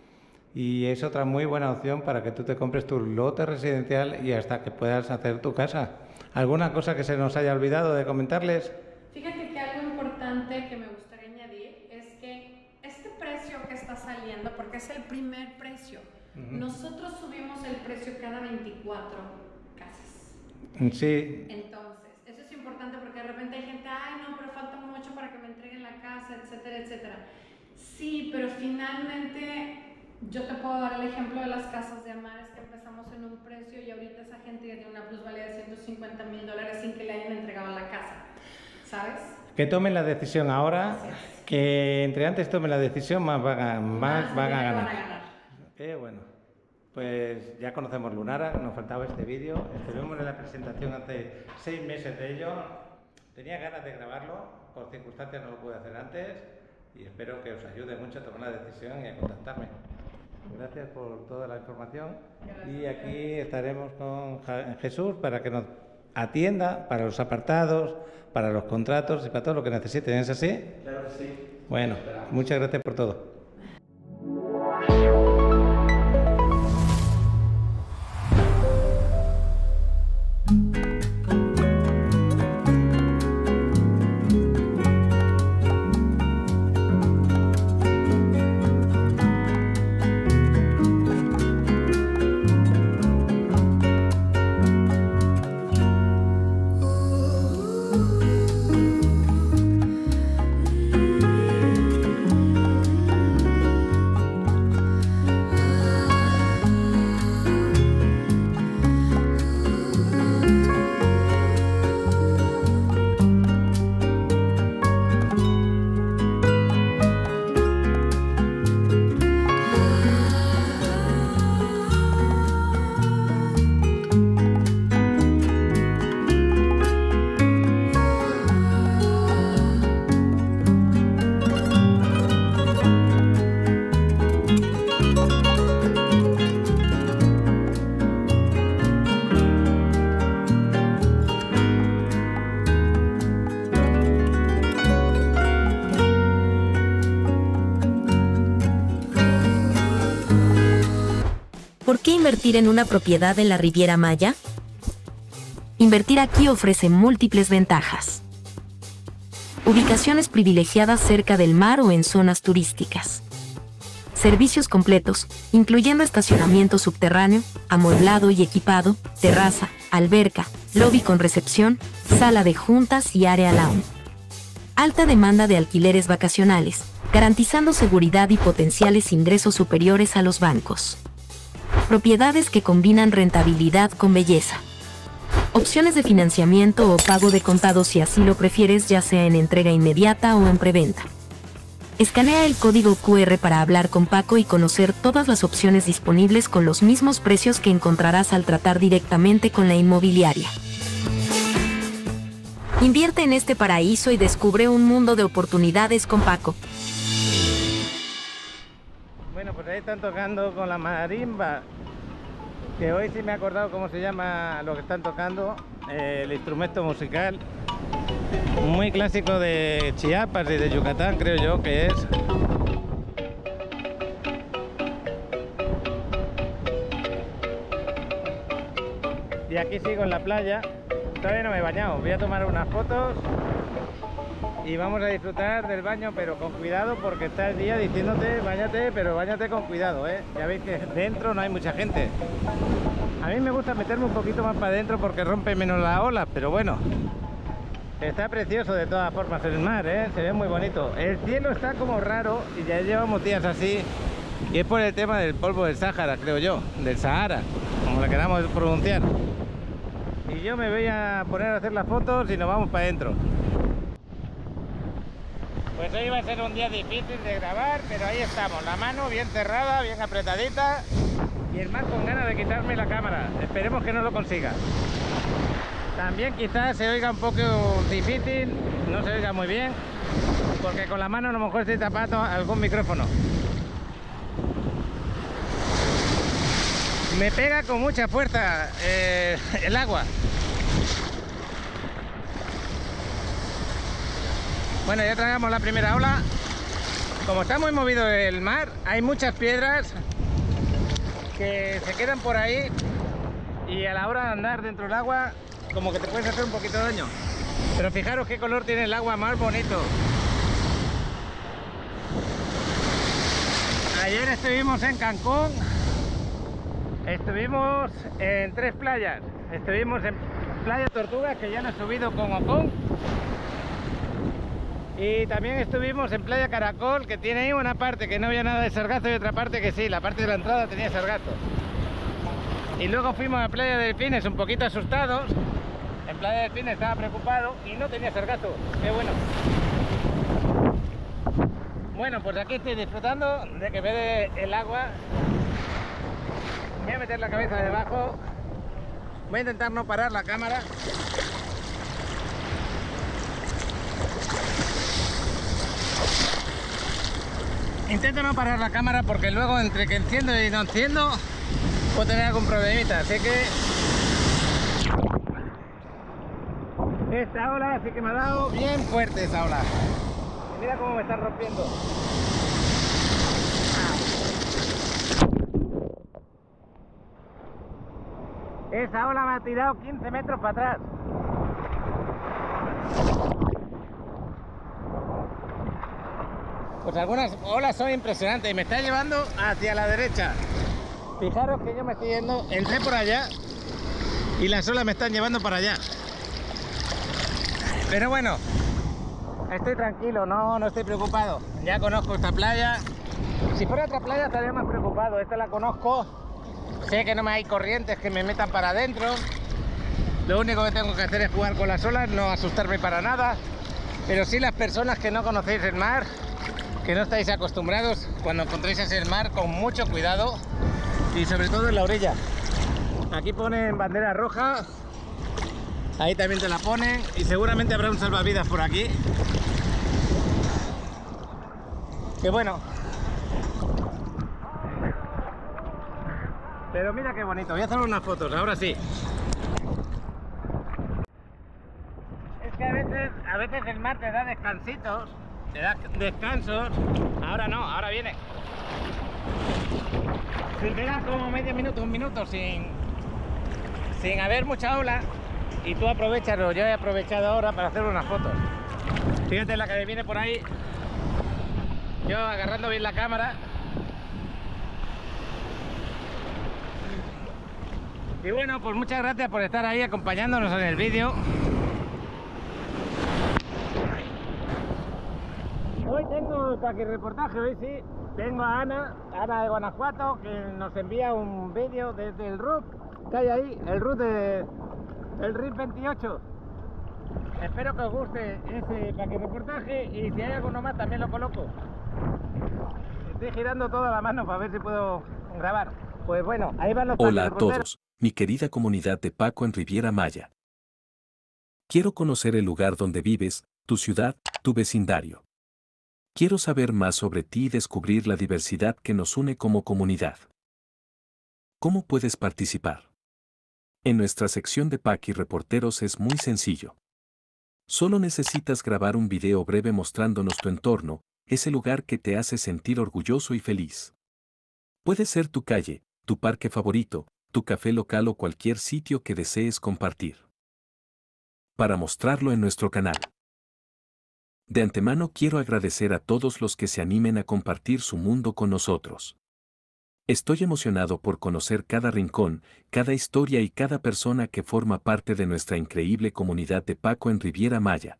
Y es otra muy buena opción para que tú te compres tu lote residencial y hasta que puedas hacer tu casa. ¿Alguna cosa que se nos haya olvidado de comentarles? Fíjate que algo importante que me gustaría añadir es que este precio que está saliendo, porque es el primer precio, nosotros subimos el precio cada 24 casas. Sí. Entonces, eso es importante porque de repente hay gente, ay no, pero falta mucho para que me entreguen la casa, etcétera, etcétera. Sí, pero finalmente yo te puedo dar el ejemplo de las casas de Amares, que empezamos en un precio y ahorita esa gente ya tiene una plusvalía de $150,000 sin que le hayan entregado la casa, ¿sabes? Que tomen la decisión ahora, que entre antes tomen la decisión, más van a ganar. Bueno, pues ya conocemos Lunara, nos faltaba este vídeo, estuvimos en la presentación hace 6 meses de ello, tenía ganas de grabarlo, por circunstancias no lo pude hacer antes y espero que os ayude mucho a tomar la decisión y a contactarme. Gracias por toda la información. Y aquí estaremos con Jesús para que nos atienda para los apartados, para los contratos y para todo lo que necesiten. ¿Es así? Claro que sí. Bueno, muchas gracias por todo. ¿Por qué invertir en una propiedad en la Riviera Maya? Invertir aquí ofrece múltiples ventajas. Ubicaciones privilegiadas cerca del mar o en zonas turísticas. servicios completos, incluyendo estacionamiento subterráneo, amueblado y equipado, terraza, alberca, lobby con recepción, sala de juntas y área lounge. Alta demanda de alquileres vacacionales, garantizando seguridad y potenciales ingresos superiores a los bancos. Propiedades que combinan rentabilidad con belleza. Opciones de financiamiento o pago de contado si así lo prefieres, ya sea en entrega inmediata o en preventa. Escanea el código QR para hablar con Paco y conocer todas las opciones disponibles con los mismos precios que encontrarás al tratar directamente con la inmobiliaria. Invierte en este paraíso y descubre un mundo de oportunidades con Paco. Bueno, pues ahí están tocando con la marimba, que hoy sí me he acordado cómo se llama lo que están tocando, el instrumento musical. Muy clásico de Chiapas y de Yucatán, creo yo que es. Y aquí sigo en la playa. Todavía no me he bañado. Voy a tomar unas fotos y vamos a disfrutar del baño, pero con cuidado, porque está el día diciéndote báñate, pero báñate con cuidado, ¿eh? Ya veis que dentro no hay mucha gente. A mí me gusta meterme un poquito más para adentro porque rompe menos la ola, pero bueno. Está precioso de todas formas el mar, ¿eh? Se ve muy bonito. El cielo está como raro y ya llevamos días así. Y es por el tema del polvo del Sáhara, creo yo. Del Sahara, como le queramos pronunciar. Y yo me voy a poner a hacer las fotos y nos vamos para adentro. Pues hoy va a ser un día difícil de grabar, pero ahí estamos. La mano bien cerrada, bien apretadita. Y el mar con ganas de quitarme la cámara. Esperemos que no lo consiga. También quizás se oiga un poco difícil, no se oiga muy bien, porque con la mano a lo mejor estoy tapando algún micrófono. Me pega con mucha fuerza el agua. Bueno, ya tragamos la primera ola. Como está muy movido el mar, hay muchas piedras que se quedan por ahí y a la hora de andar dentro del agua como que te puedes hacer un poquito de daño. Pero fijaros qué color tiene el agua más bonito. Ayer estuvimos en Cancún. Estuvimos en 3 playas. Estuvimos en Playa Tortuga, que ya no he subido con Ocon. Y también estuvimos en Playa Caracol, que tiene ahí una parte que no había nada de sargazo y otra parte que sí. La parte de la entrada tenía sargazo. Y luego fuimos a Playa Delfines un poquito asustados. En Playa Delfines estaba preocupado y no tenía sargazo. Qué bueno. Bueno, pues aquí estoy disfrutando de que ve el agua. Voy a meter la cabeza debajo. Voy a intentar no parar la cámara. Intento no parar la cámara porque luego entre que enciendo y no enciendo puedo tener algún problemita, así que esta ola sí que me ha dado bien fuerte, esa ola. Y mira cómo me está rompiendo. Esa ola me ha tirado 15 metros para atrás. Pues algunas olas son impresionantes y me está llevando hacia la derecha. Fijaros que yo me estoy yendo, entré por allá y las olas me están llevando para allá. Pero bueno, estoy tranquilo, no estoy preocupado. Ya conozco esta playa. Si fuera otra playa estaría más preocupado. Esta la conozco. Sé que no me hay corrientes que me metan para adentro. Lo único que tengo que hacer es jugar con las olas, no asustarme para nada. Pero sí las personas que no conocéis el mar, que no estáis acostumbrados, cuando encontréis ese mar, con mucho cuidado. Y sobre todo en la orilla. Aquí ponen bandera roja. Ahí también te la ponen. Y seguramente habrá un salvavidas por aquí. Que bueno. Pero mira qué bonito. Voy a hacer unas fotos, ahora sí. Es que a veces el mar te da descansitos. Te da descansos. Ahora no, ahora viene. Si te da como medio minuto, un minuto sin haber mucha ola y tú aprovechas, yo he aprovechado ahora para hacer unas fotos. Fíjate la que viene por ahí, yo agarrando bien la cámara Y bueno, pues muchas gracias por estar ahí acompañándonos en el vídeo. Hoy tengo el paquirreportaje, hoy sí. Tengo a Ana de Guanajuato, que nos envía un vídeo desde el RUT que hay ahí, el RUT del RIF 28. Espero que os guste ese paquirreportaje y si hay alguno más también lo coloco. Estoy girando toda la mano para ver si puedo grabar. Pues bueno, ahí van los Hola a paquirreporteros. todos, mi querida comunidad de Paco en Riviera Maya. Quiero conocer el lugar donde vives, tu ciudad, tu vecindario. Quiero saber más sobre ti y descubrir la diversidad que nos une como comunidad. ¿Cómo puedes participar? En nuestra sección de Paqui Reporteros es muy sencillo. Solo necesitas grabar un video breve mostrándonos tu entorno, ese lugar que te hace sentir orgulloso y feliz. Puede ser tu calle, tu parque favorito, tu café local o cualquier sitio que desees compartir. Para mostrarlo en nuestro canal. De antemano quiero agradecer a todos los que se animen a compartir su mundo con nosotros. Estoy emocionado por conocer cada rincón, cada historia y cada persona que forma parte de nuestra increíble comunidad de Paco en Riviera Maya.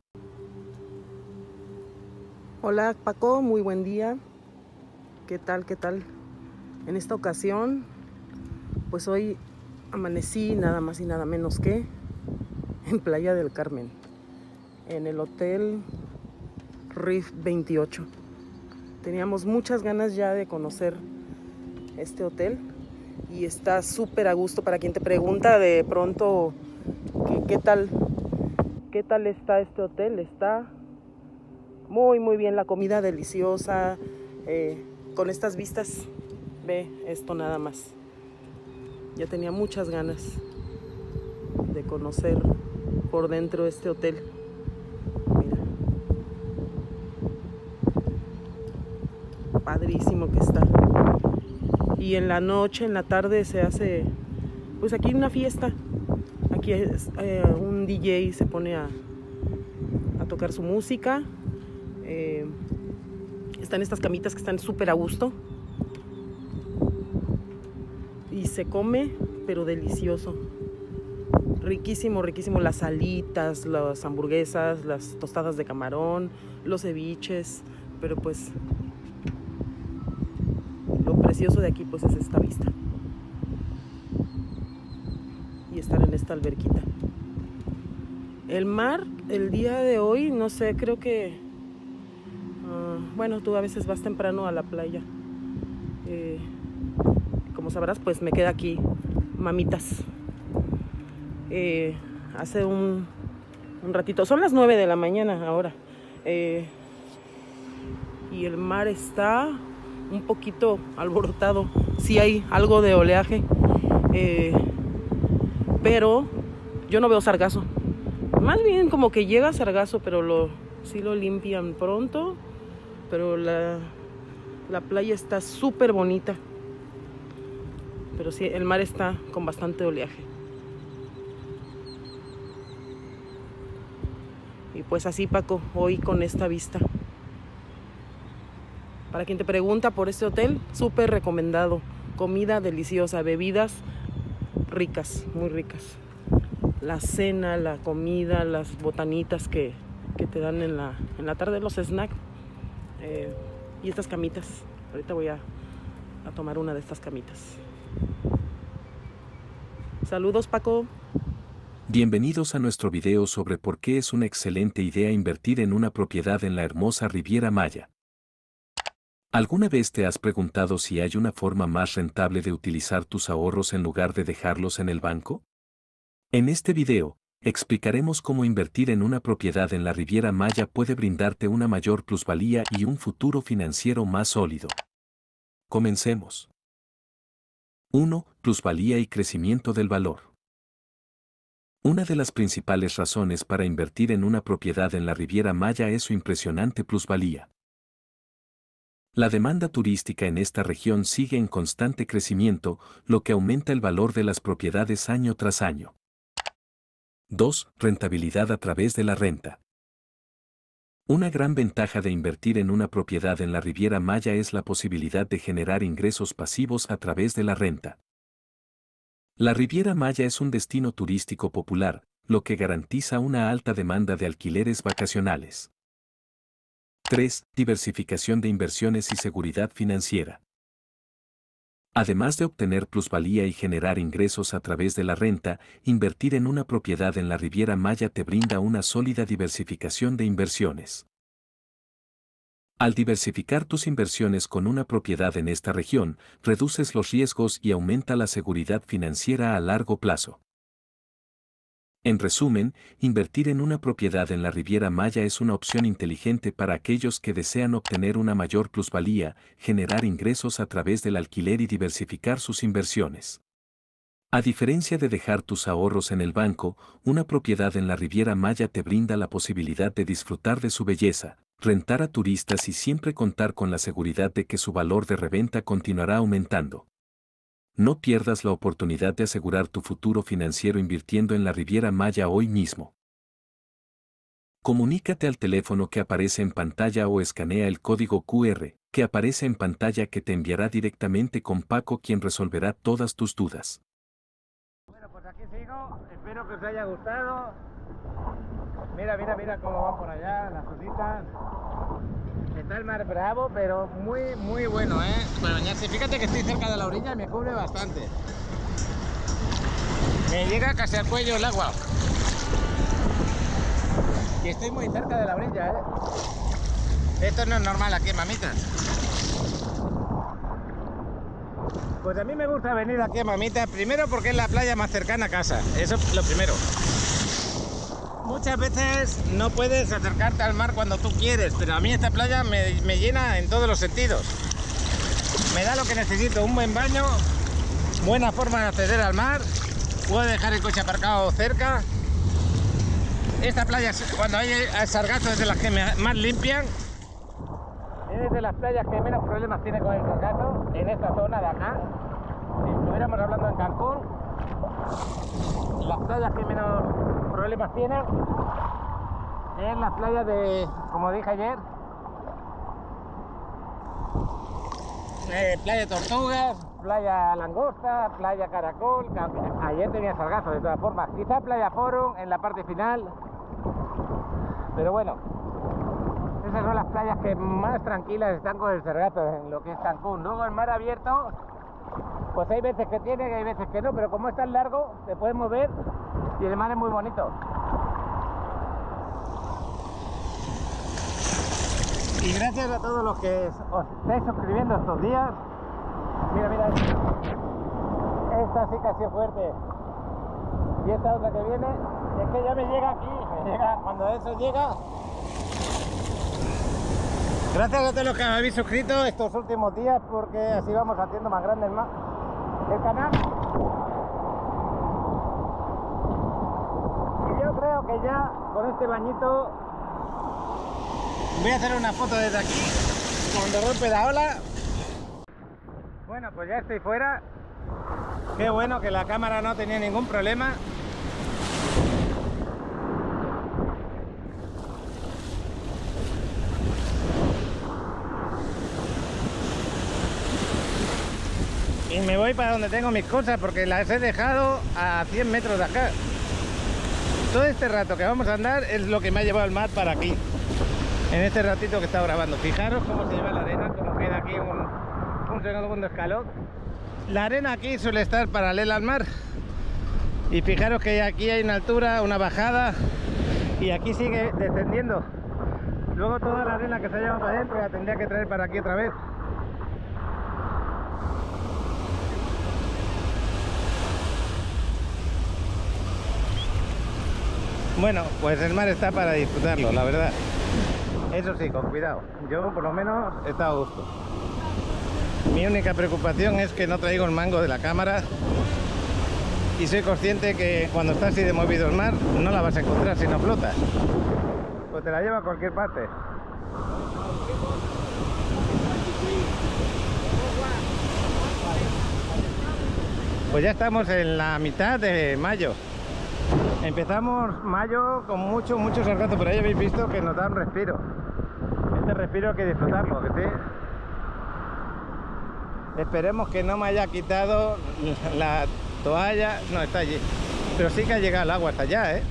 Hola Paco, muy buen día. ¿Qué tal? ¿Qué tal? En esta ocasión, pues hoy amanecí nada más y nada menos que en Playa del Carmen, en el Hotel RIF 28. Teníamos muchas ganas ya de conocer este hotel y está súper a gusto. Para quien te pregunta de pronto qué tal está este hotel, está muy bien, la comida deliciosa, con estas vistas. Ve esto nada más. Ya tenía muchas ganas de conocer por dentro este hotel. Mira. Padrísimo que está. Y en la noche, en la tarde se hace, pues aquí una fiesta. Aquí es, un DJ se pone a tocar su música. Están estas camitas que están súper a gusto. Y se come, pero delicioso. Riquísimo, riquísimo. Las alitas, las hamburguesas, las tostadas de camarón, los ceviches. Pero pues lo precioso de aquí pues es esta vista. Y estar en esta alberquita. El mar, el día de hoy, no sé, creo que... bueno, tú a veces vas temprano a la playa. Como sabrás, pues me queda aquí Mamitas. Hace un ratito, son las 9 de la mañana ahora. Y el mar está un poquito alborotado. Sí hay algo de oleaje. Pero yo no veo sargazo. Más bien como que llega sargazo, pero sí lo limpian pronto. Pero la playa está súper bonita. Pero sí, el mar está con bastante oleaje. Y pues así, Paco, hoy con esta vista. Para quien te pregunta por este hotel, súper recomendado. Comida deliciosa, bebidas ricas, muy ricas. La cena, la comida, las botanitas que te dan en la tarde, los snacks. Y estas camitas. Ahorita voy a tomar una de estas camitas. Saludos, Paco. Bienvenidos a nuestro video sobre por qué es una excelente idea invertir en una propiedad en la hermosa Riviera Maya. ¿Alguna vez te has preguntado si hay una forma más rentable de utilizar tus ahorros en lugar de dejarlos en el banco? En este video, explicaremos cómo invertir en una propiedad en la Riviera Maya puede brindarte una mayor plusvalía y un futuro financiero más sólido. Comencemos. 1. Plusvalía y crecimiento del valor. Una de las principales razones para invertir en una propiedad en la Riviera Maya es su impresionante plusvalía. La demanda turística en esta región sigue en constante crecimiento, lo que aumenta el valor de las propiedades año tras año. 2. Rentabilidad a través de la renta. Una gran ventaja de invertir en una propiedad en la Riviera Maya es la posibilidad de generar ingresos pasivos a través de la renta. La Riviera Maya es un destino turístico popular, lo que garantiza una alta demanda de alquileres vacacionales. 3. Diversificación de inversiones y seguridad financiera. Además de obtener plusvalía y generar ingresos a través de la renta, invertir en una propiedad en la Riviera Maya te brinda una sólida diversificación de inversiones. Al diversificar tus inversiones con una propiedad en esta región, reduces los riesgos y aumenta la seguridad financiera a largo plazo. En resumen, invertir en una propiedad en la Riviera Maya es una opción inteligente para aquellos que desean obtener una mayor plusvalía, generar ingresos a través del alquiler y diversificar sus inversiones. A diferencia de dejar tus ahorros en el banco, una propiedad en la Riviera Maya te brinda la posibilidad de disfrutar de su belleza, rentar a turistas y siempre contar con la seguridad de que su valor de reventa continuará aumentando. No pierdas la oportunidad de asegurar tu futuro financiero invirtiendo en la Riviera Maya hoy mismo. Comunícate al teléfono que aparece en pantalla o escanea el código QR que aparece en pantalla que te enviará directamente con Paco, quien resolverá todas tus dudas. Bueno, pues aquí sigo, espero que os haya gustado. Mira cómo van por allá las cositas. Está el mar bravo, pero muy bueno, para bañarse. Fíjate que estoy cerca de la orilla y me cubre bastante. Me llega casi al cuello el agua. Y estoy muy cerca de la orilla, Esto no es normal aquí, mamitas. Pues a mí me gusta venir aquí a Mamitas, primero porque es la playa más cercana a casa. Eso es lo primero. Muchas veces no puedes acercarte al mar cuando tú quieres, pero a mí esta playa me llena en todos los sentidos. Me da lo que necesito, un buen baño, buena forma de acceder al mar, puedo dejar el coche aparcado cerca. Esta playa, cuando hay sargazo, es de las que más limpian. Es de las playas que menos problemas tiene con el sargazo, en esta zona de acá. Si estuviéramos hablando en Cancún, las playas que menos problemas tienen es las playas de, como dije ayer, playa de Tortugas, playa Langosta, playa Caracol. Ayer tenía sargazo de todas formas, quizá playa Forum en la parte final, pero bueno, esas son las playas que más tranquilas están con el sargazo en lo que es Cancún. Luego el mar abierto, pues hay veces que tiene y hay veces que no, pero como es tan largo, te puedes mover y el mar es muy bonito. Y gracias a todos los que os estáis suscribiendo estos días. Mira, esta sí que ha sido fuerte. Y esta otra que viene, es que ya me llega aquí, cuando eso llega. Gracias a todos los que me habéis suscrito estos últimos días, porque así vamos haciendo más grande el canal. Y yo creo que ya con este bañito voy a hacer una foto desde aquí cuando rompe la ola. Bueno, pues ya estoy fuera. Qué bueno que la cámara no tenía ningún problema. Y me voy para donde tengo mis cosas porque las he dejado a 100 metros de acá. Todo este rato que vamos a andar es lo que me ha llevado el mar para aquí. En este ratito que he estado grabando. Fijaros cómo se lleva la arena, cómo queda aquí un segundo escalón. La arena aquí suele estar paralela al mar. Y fijaros que aquí hay una altura, una bajada. Y aquí sigue descendiendo. Luego toda la arena que se ha llevado para adentro la tendría que traer para aquí otra vez. Bueno, pues el mar está para disfrutarlo, la verdad. Eso sí, con cuidado. Yo por lo menos he estado a gusto. Mi única preocupación es que no traigo el mango de la cámara. Y soy consciente que cuando está así de movido el mar, no la vas a encontrar si no flotas. Pues te la lleva a cualquier parte. Pues ya estamos en la mitad de mayo. Empezamos mayo con mucho sargazo, pero ya habéis visto que nos da un respiro. Este respiro hay que disfrutarlo, que sí. Esperemos que no me haya quitado toalla, no está allí, pero sí que ha llegado el agua hasta allá, ¿eh?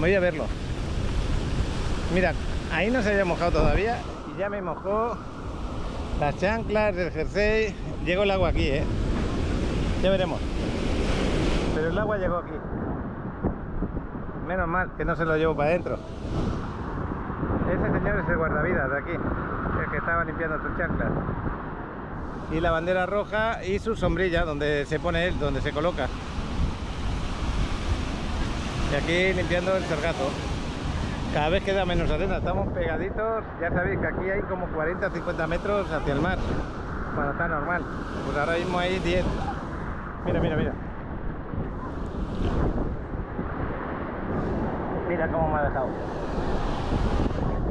Voy a verlo. Mira, ahí no se había mojado todavía y ya me mojó las chanclas, el jersey. Llegó el agua aquí, ¿eh? Ya veremos. Pero el agua llegó aquí. Menos mal que no se lo llevo para adentro. Ese señor es el guardavidas de aquí, el que estaba limpiando sus chanclas. Y la bandera roja y su sombrilla, donde se pone él, donde se coloca. Y aquí limpiando el sargazo. Cada vez queda menos arena, estamos pegaditos. Ya sabéis que aquí hay como 40 o 50 metros hacia el mar, cuando está normal. Pues ahora mismo hay 10. Mira, mira, mira. Mira cómo me ha dejado.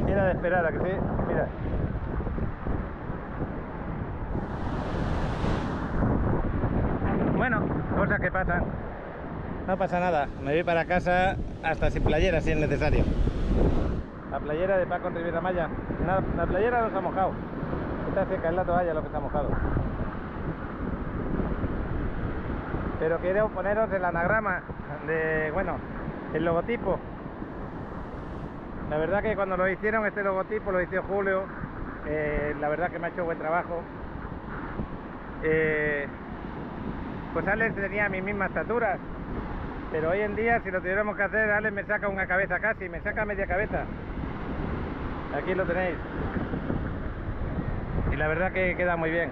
Era de esperar a que sí. Mira. Bueno, cosas que pasan. No pasa nada. Me voy para casa hasta sin playera si es necesario. La playera de Paco en Riviera Maya. La playera no se ha mojado. Está seca, es la toalla lo que se ha mojado. Pero quiero poneros el anagrama de, bueno, el logotipo. La verdad que cuando lo hicieron este logotipo, lo hizo Julio, la verdad que me ha hecho buen trabajo. Pues Alex tenía mi misma estatura, pero hoy en día si lo tuviéramos que hacer, Alex me saca una cabeza casi, me saca media cabeza. Aquí lo tenéis. Y la verdad que queda muy bien.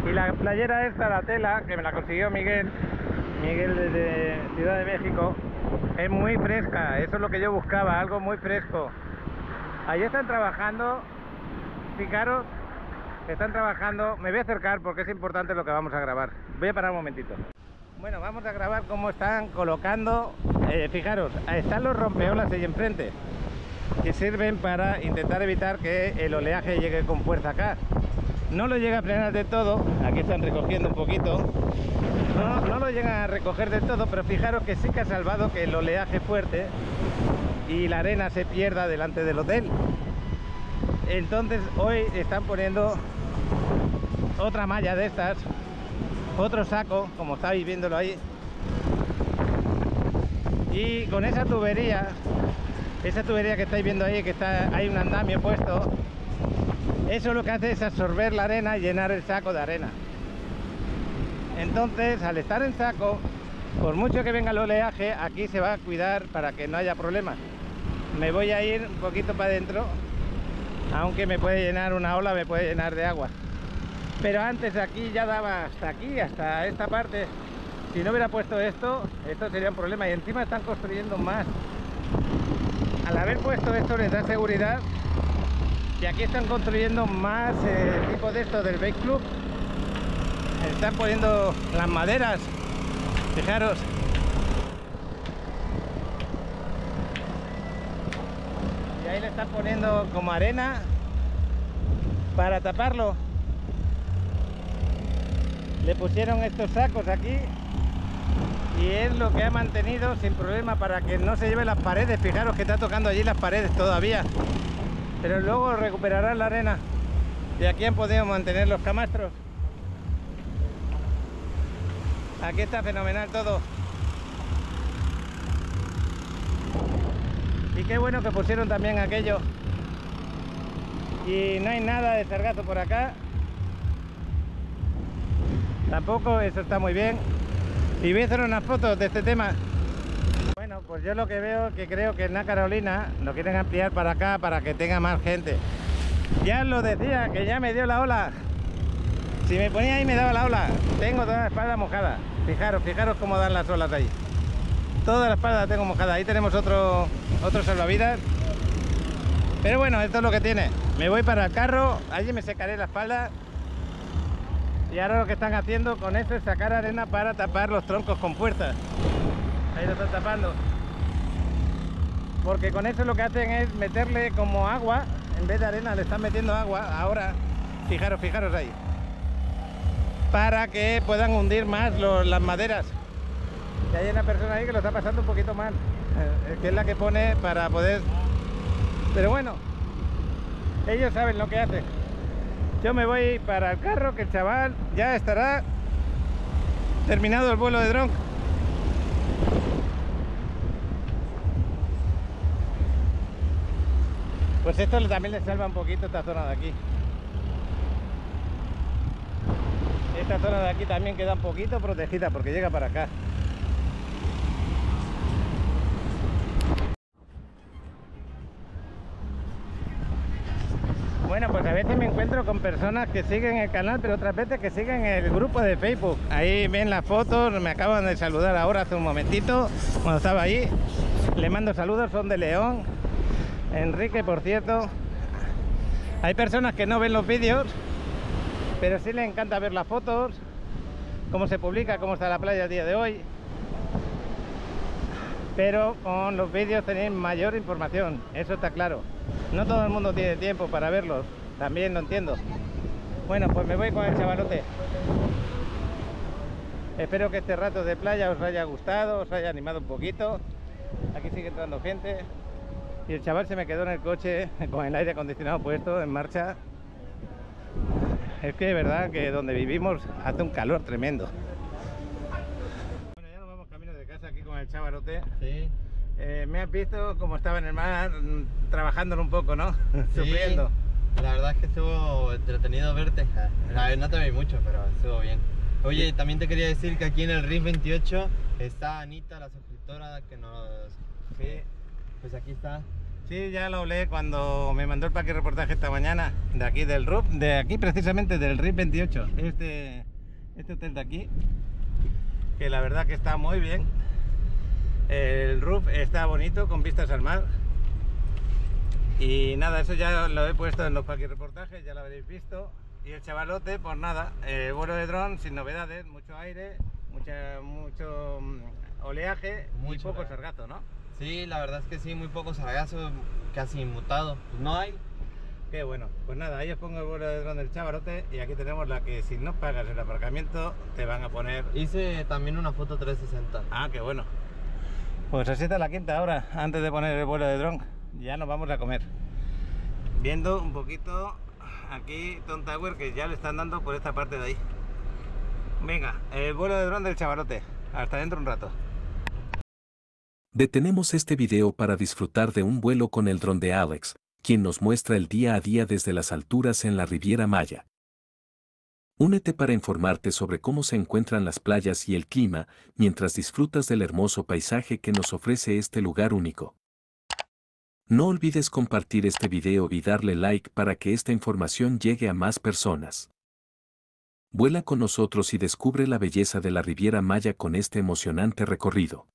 Y la playera esta, la tela, que me la consiguió Miguel desde Ciudad de México, es muy fresca, eso es lo que yo buscaba, algo muy fresco. Allí están trabajando, fijaros, están trabajando. Me voy a acercar porque es importante lo que vamos a grabar. Voy a parar un momentito. Bueno, vamos a grabar cómo están colocando, fijaros, están los rompeolas ahí enfrente, que sirven para intentar evitar que el oleaje llegue con fuerza acá. No lo llega a frenar de todo, aquí están recogiendo un poquito. No lo llegan a recoger del todo, pero fijaros que sí que ha salvado que el oleaje fuerte y la arena se pierda delante del hotel. Entonces hoy están poniendo otra malla de estas, otro saco, como estáis viéndolo ahí. Y con esa tubería que estáis viendo ahí, que hay un andamio puesto, eso lo que hace es absorber la arena y llenar el saco de arena. Entonces, al estar en saco, por mucho que venga el oleaje, aquí se va a cuidar para que no haya problemas. Me voy a ir un poquito para adentro, aunque me puede llenar una ola, me puede llenar de agua. Pero antes aquí ya daba hasta aquí, hasta esta parte. Si no hubiera puesto esto sería un problema. Y encima están construyendo más. Al haber puesto esto les da seguridad. Y aquí están construyendo más tipo de esto del Bake Club. Están poniendo las maderas, fijaros. Y ahí le están poniendo como arena para taparlo. Le pusieron estos sacos aquí y es lo que ha mantenido sin problema para que no se lleve las paredes. Fijaros que está tocando allí las paredes todavía, pero luego recuperarán la arena. Y aquí han podido mantener los camastros. Aquí está fenomenal todo. Y qué bueno que pusieron también aquello. Y no hay nada de sargazo por acá. Tampoco, eso está muy bien. Y voy a hacer unas fotos de este tema. Bueno, pues yo lo que veo, que creo que en la Carolina lo quieren ampliar para acá para que tenga más gente. Ya os lo decía, que ya me dio la ola. Si me ponía ahí me daba la ola. Tengo toda la espalda mojada. Fijaros cómo dan las olas ahí. Toda la espalda la tengo mojada. Ahí tenemos otro salvavidas. Pero bueno, esto es lo que tiene. Me voy para el carro, allí me secaré la espalda. Y ahora lo que están haciendo con esto es sacar arena para tapar los troncos con puertas. Ahí lo están tapando. Porque con eso lo que hacen es meterle como agua. En vez de arena le están metiendo agua. Ahora, fijaros ahí. Para que puedan hundir más las maderas. Y hay una persona ahí que lo está pasando un poquito mal. Que es la que pone para poder... Pero bueno, ellos saben lo que hacen. Yo me voy para el carro, que el chaval ya estará terminado el vuelo de dron. Pues esto también le salva un poquito esta zona de aquí. Esta zona de aquí también queda un poquito protegida porque llega para acá. Bueno, pues a veces me encuentro con personas que siguen el canal, pero otras veces que siguen el grupo de Facebook. Ahí ven las fotos, me acaban de saludar ahora hace un momentito, cuando estaba ahí. Les mando saludos, son de León. Enrique, por cierto. Hay personas que no ven los vídeos, pero sí les encanta ver las fotos, cómo se publica, cómo está la playa el día de hoy. Pero con los vídeos tenéis mayor información, eso está claro. No todo el mundo tiene tiempo para verlos, también lo entiendo. Bueno, pues me voy con el chavalote. Espero que este rato de playa os haya gustado, os haya animado un poquito. Aquí sigue entrando gente. Y el chaval se me quedó en el coche con el aire acondicionado puesto, en marcha. Es que de verdad que donde vivimos hace un calor tremendo. Bueno, ya nos vamos camino de casa aquí con el chavalote. Sí. Me has visto como estaba en el mar, trabajándolo un poco, ¿no? Sí, Sufriendo. La verdad es que estuvo entretenido verte. A ver, no te vi mucho, pero estuvo bien. Oye, también te quería decir que aquí en el RIF 28 está Anita, la suscriptora que nos... Sí. Pues aquí está. Sí, ya lo hablé cuando me mandó el paquete reportaje esta mañana, de aquí del RUF, de aquí precisamente del RIF 28, este hotel de aquí, que la verdad que está muy bien. El RUF está bonito, con vistas al mar. Y nada, eso ya lo he puesto en los paquetes reportajes, ya lo habréis visto. Y el chavalote, pues nada, vuelo de dron sin novedades, mucho aire, mucho oleaje y poco sargazo, ¿no? Sí, la verdad es que sí, muy poco sargazo, casi inmutado. Pues no hay. Qué bueno, pues nada, ahí os pongo el vuelo de dron del chavalote y aquí tenemos la que si no pagas el aparcamiento te van a poner... Hice también una foto 360. Ah, qué bueno. Pues así está la quinta ahora, antes de poner el vuelo de dron, ya nos vamos a comer. Viendo un poquito aquí Tom Tower, que ya le están dando por esta parte de ahí. Venga, el vuelo de dron del chavalote, hasta dentro un rato. Detenemos este video para disfrutar de un vuelo con el dron de Alex, quien nos muestra el día a día desde las alturas en la Riviera Maya. Únete para informarte sobre cómo se encuentran las playas y el clima, mientras disfrutas del hermoso paisaje que nos ofrece este lugar único. No olvides compartir este video y darle like para que esta información llegue a más personas. Vuela con nosotros y descubre la belleza de la Riviera Maya con este emocionante recorrido.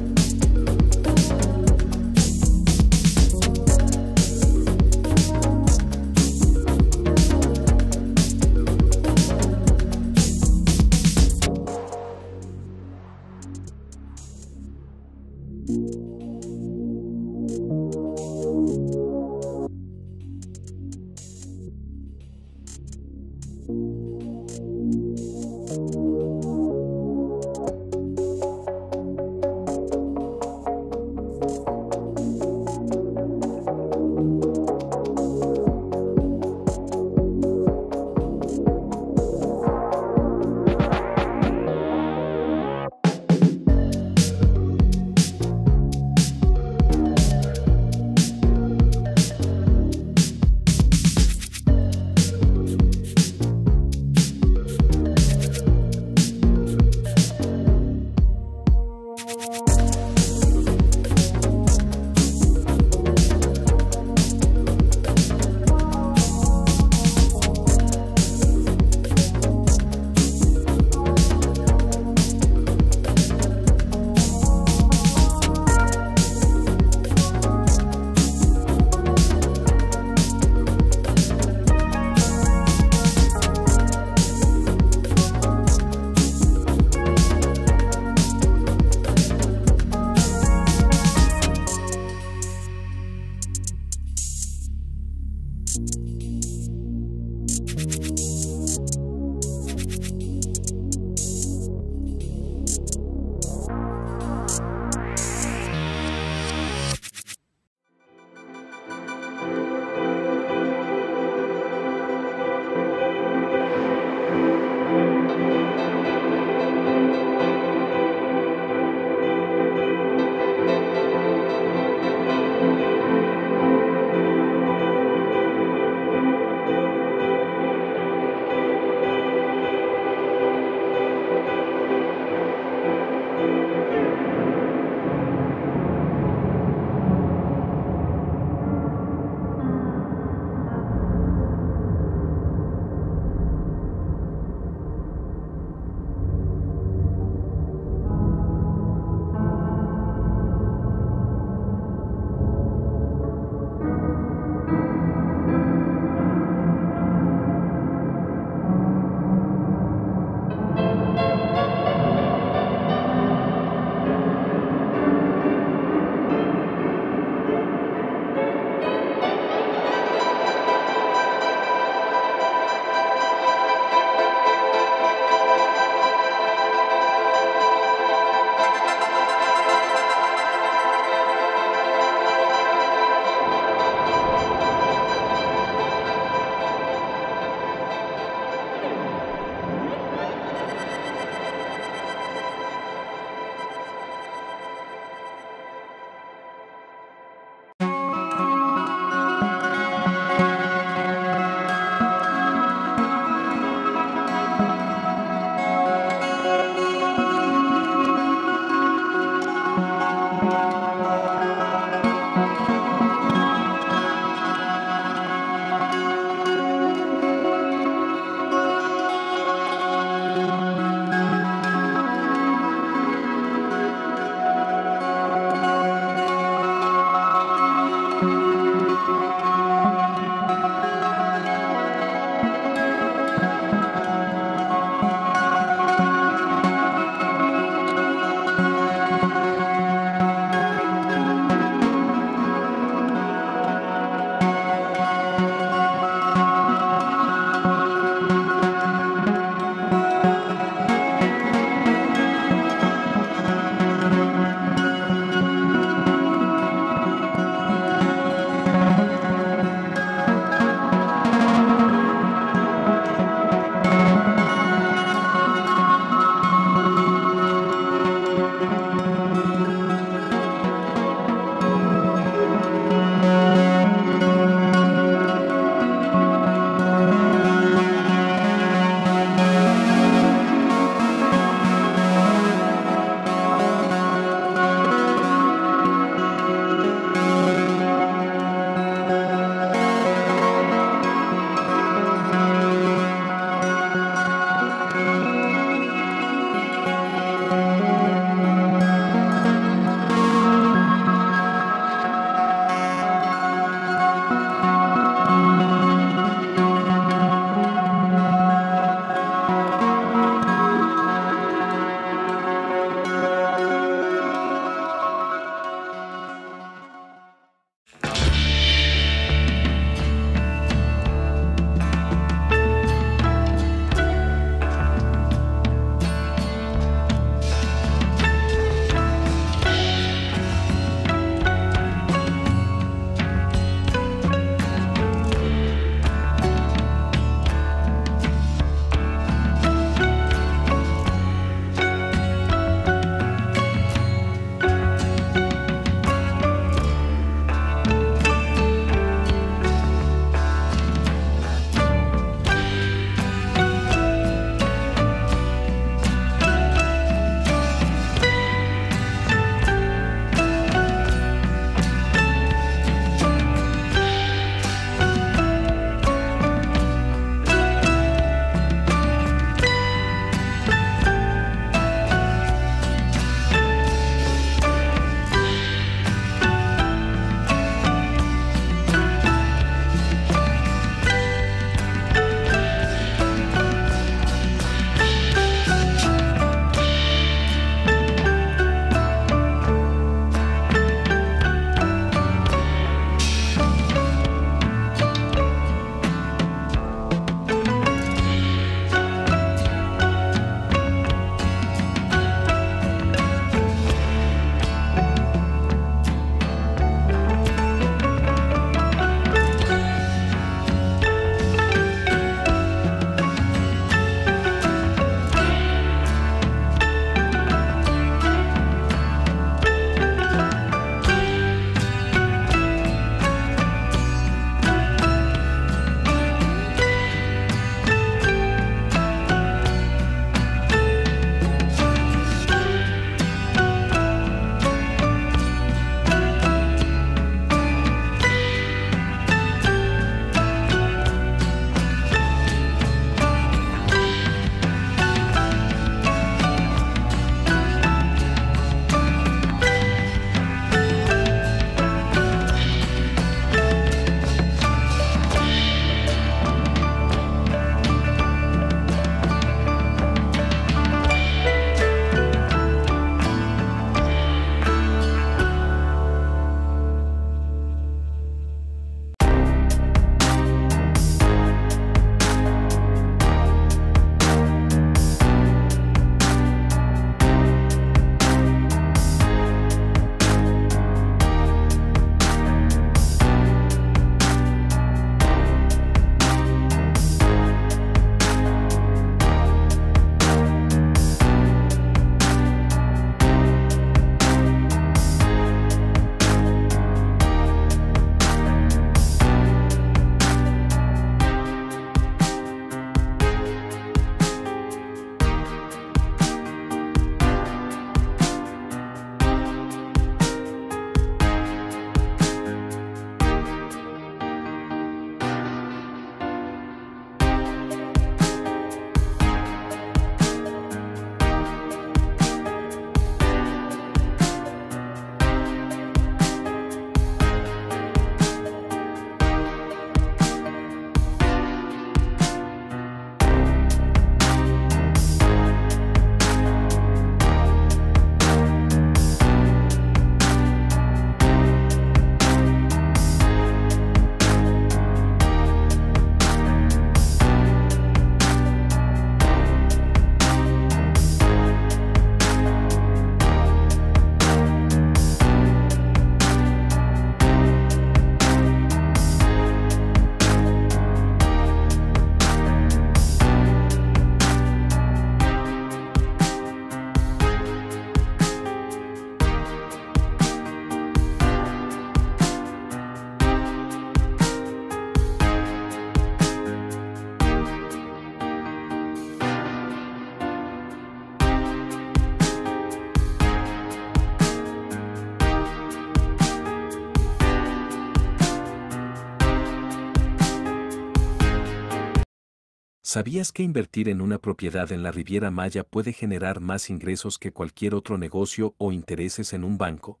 ¿Sabías que invertir en una propiedad en la Riviera Maya puede generar más ingresos que cualquier otro negocio o intereses en un banco?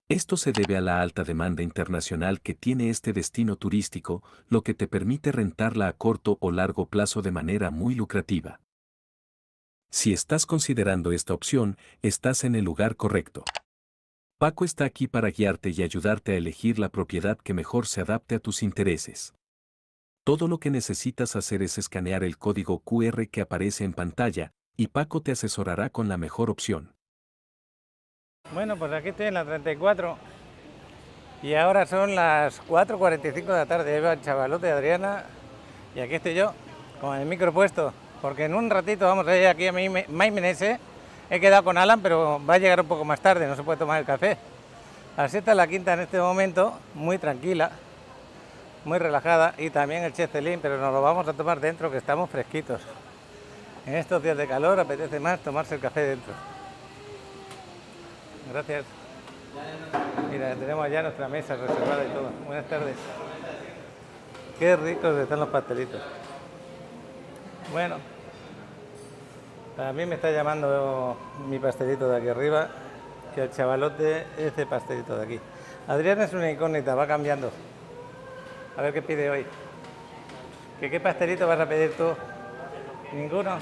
Esto se debe a la alta demanda internacional que tiene este destino turístico, lo que te permite rentarla a corto o largo plazo de manera muy lucrativa. Si estás considerando esta opción, estás en el lugar correcto. Paco está aquí para guiarte y ayudarte a elegir la propiedad que mejor se adapte a tus intereses. Todo lo que necesitas hacer es escanear el código QR que aparece en pantalla, y Paco te asesorará con la mejor opción. Bueno, pues aquí estoy en la 34 y ahora son las 4:45 de la tarde. Ahí va el chavalote de Adriana y aquí estoy yo con el micro puesto, porque en un ratito vamos a ir aquí a Maimenese. He quedado con Alan, pero va a llegar un poco más tarde, no se puede tomar el café. Así está la quinta en este momento, muy tranquila, muy relajada, y también el Checelín, pero nos lo vamos a tomar dentro, que estamos fresquitos. En estos días de calor apetece más tomarse el café dentro. Gracias. Mira, tenemos ya nuestra mesa reservada y todo. Buenas tardes. Qué ricos están los pastelitos. Bueno, a mí me está llamando mi pastelito de aquí arriba y el chavalote ese pastelito de aquí. Adriana es una incógnita, va cambiando. A ver qué pide hoy. ¿Qué pastelito vas a pedir tú? ¿Ninguno?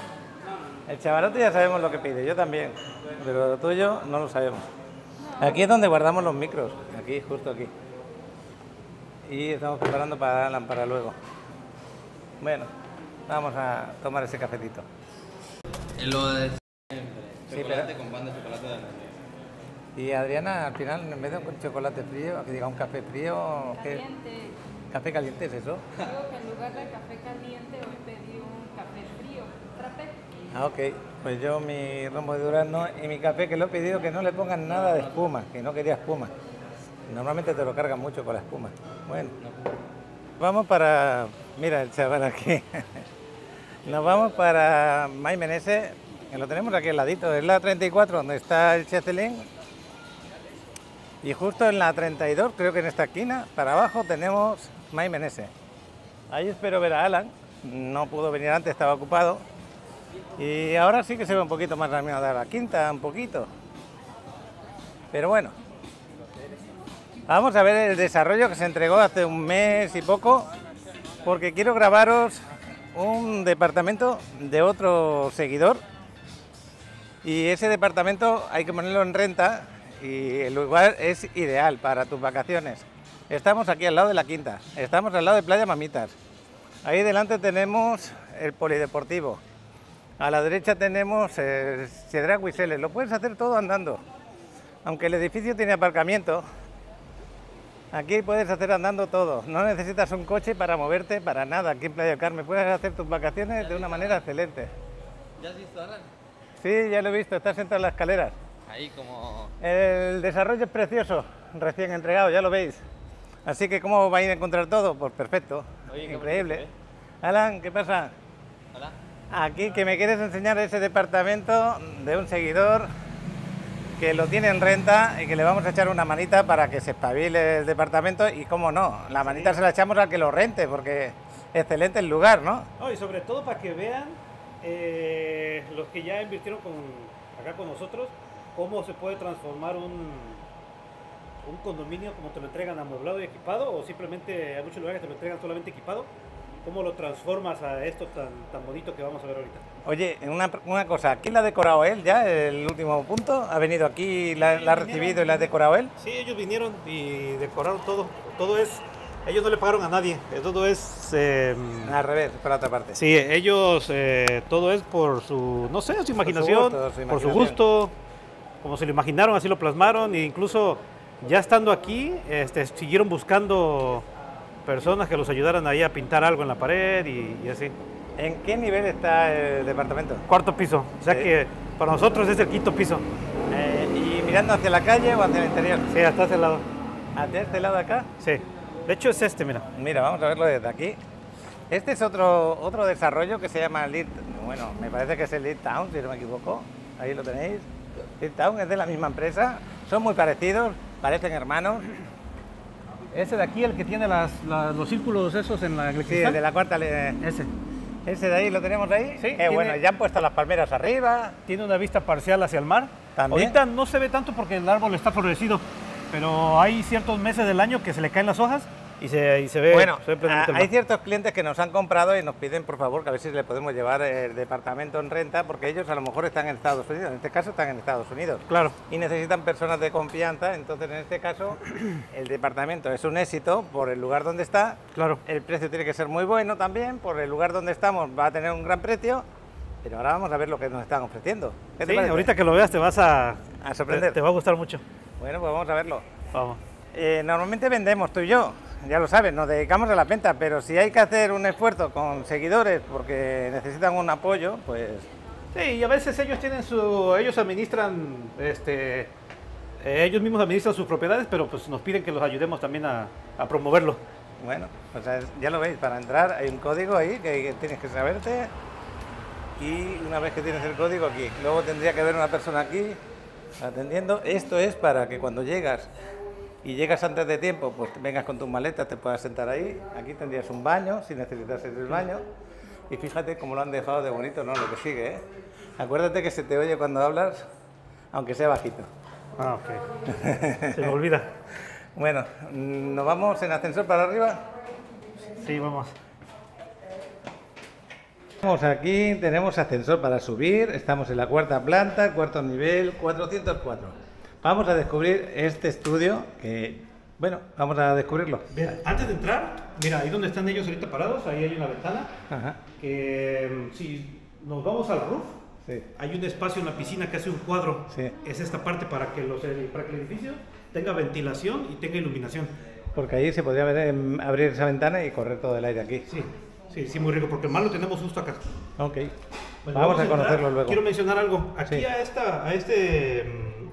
El chavalote ya sabemos lo que pide, yo también, pero lo tuyo no lo sabemos. Aquí es donde guardamos los micros, aquí, justo aquí. Y estamos preparando para Alan para luego. Bueno, vamos a tomar ese cafetito. Lo de chocolate con pan de chocolate de almendras. Y Adriana, al final, en vez de un chocolate frío, que diga un café frío... Caliente. ¿Café caliente es eso? Digo que en lugar de café caliente hoy pedí un café frío, frappé. Ah, ok. Pues yo mi rombo de durazno y mi café, que lo he pedido que no le pongan nada de espuma, que no quería espuma. Normalmente te lo cargan mucho con la espuma. Bueno, vamos para... Mira el chaval aquí. Nos vamos para Maimenese, que lo tenemos aquí al ladito. Es la 34 donde está el Checelín. Y justo en la 32, creo que en esta esquina, para abajo tenemos Maimenese. Ahí espero ver a Alan. No pudo venir antes, estaba ocupado. Y ahora sí que se ve un poquito más animada la quinta, un poquito. Pero bueno. Vamos a ver el desarrollo que se entregó hace un mes y poco, porque quiero grabaros un departamento de otro seguidor. Y ese departamento hay que ponerlo en renta y el lugar es ideal para tus vacaciones. Estamos aquí al lado de la quinta, estamos al lado de Playa Mamitas. Ahí delante tenemos el polideportivo. A la derecha tenemos el Cedrat Huiseles. Lo puedes hacer todo andando. Aunque el edificio tiene aparcamiento, aquí puedes hacer andando todo. No necesitas un coche para moverte para nada aquí en Playa del Carmen. Puedes hacer tus vacaciones de una manera excelente. ¿Ya has visto, Alan? Sí, ya lo he visto, está sentado en las escaleras. Ahí como... El desarrollo es precioso, recién entregado, ya lo veis. Así que ¿cómo vais a encontrar todo? Pues perfecto, Oye, increíble. bonito, Alan, ¿qué pasa? Hola. Aquí que me quieres enseñar ese departamento de un seguidor que lo tiene en renta y que le vamos a echar una manita para que se espabile el departamento y cómo no, la manita se la echamos al que lo rente porque excelente el lugar, ¿no? No, y sobre todo para que vean los que ya invirtieron acá con nosotros, cómo se puede transformar un condominio, como te lo entregan amueblado y equipado, o simplemente hay muchos lugares que te lo entregan solamente equipado. ¿Cómo lo transformas a esto tan bonito que vamos a ver ahorita? Oye, una cosa, ¿quién la ha decorado él ya, el último punto? ¿Ha venido aquí, la ha recibido y la ha decorado él? Sí, ellos vinieron y decoraron todo. Todo es... Ellos no le pagaron a nadie, todo es... Al revés, por la otra parte. Sí, ellos, todo es por su, no sé, su imaginación, por su gusto, como se lo imaginaron, así lo plasmaron, e incluso ya estando aquí, siguieron buscando personas que los ayudaran ahí a pintar algo en la pared y así. ¿En qué nivel está el departamento? Cuarto piso, o sea que para nosotros es el quinto piso. ¿Y mirando hacia la calle o hacia el interior? Sí, hasta ese lado. ¿Hacia este lado de acá? Sí, de hecho es este, mira. Mira, vamos a verlo desde aquí. Este es otro desarrollo que se llama Lead, bueno, me parece que es el Lead Town, si no me equivoco. Ahí lo tenéis. Lead Town es de la misma empresa, son muy parecidos, parecen hermanos. Ese de aquí, el que tiene los círculos esos en la Sí, el de la cuarta. Ese. ¿Ese de ahí lo tenemos ahí? Sí, Qué bueno, ya han puesto las palmeras arriba. Tiene una vista parcial hacia el mar. También. Ahorita no se ve tanto porque el árbol está florecido, pero hay ciertos meses del año que se le caen las hojas y se ve, Bueno, se ve plenamente el hay mar. ciertos clientes que nos han comprado y nos piden, por favor, que a ver si le podemos llevar el departamento en renta, porque ellos a lo mejor están en Estados Unidos, en este caso están en Estados Unidos. Claro. Y necesitan personas de confianza, entonces en este caso el departamento es un éxito por el lugar donde está. Claro. El precio tiene que ser muy bueno también, por el lugar donde estamos va a tener un gran precio, pero ahora vamos a ver lo que nos están ofreciendo. ¿Qué te Sí, parece? ahorita que lo veas te vas a sorprender. te va a gustar mucho. Bueno, pues vamos a verlo. Vamos. Normalmente vendemos tú y yo, ya lo sabes, nos dedicamos a la venta, pero si hay que hacer un esfuerzo con seguidores porque necesitan un apoyo, pues Sí, y a veces ellos tienen ellos administran, ellos mismos administran sus propiedades, pero pues nos piden que los ayudemos también a promoverlo. bueno, pues ya lo veis, para entrar hay un código ahí que tienes que saberte y una vez que tienes el código aquí, luego tendría que haber una persona aquí atendiendo. Esto es para que cuando llegas y llegas antes de tiempo, pues vengas con tus maletas, te puedas sentar ahí. Aquí tendrías un baño, si necesitas el baño. Y fíjate cómo lo han dejado de bonito, ¿no? Lo que sigue, ¿eh? Acuérdate que se te oye cuando hablas, aunque sea bajito. Ah, ok. Se me olvida. Bueno, ¿nos vamos en ascensor para arriba? Sí, vamos. Vamos aquí, tenemos ascensor para subir, estamos en la cuarta planta, cuarto nivel, 404. Vamos a descubrir este estudio que, bueno, vamos a descubrirlo. Bien, antes de entrar, mira, ahí donde están ellos ahorita parados, ahí hay una ventana, Ajá. que si nos vamos al roof, Sí. hay un espacio en la piscina que hace un cuadro. Sí. Es esta parte para que el edificio tenga ventilación y tenga iluminación. Porque ahí se podría abrir esa ventana y correr todo el aire aquí. Sí, muy rico, porque el mar lo tenemos justo acá. Ok. Pues vamos a entrar. conocerlo luego. Quiero mencionar algo. Aquí Sí. a este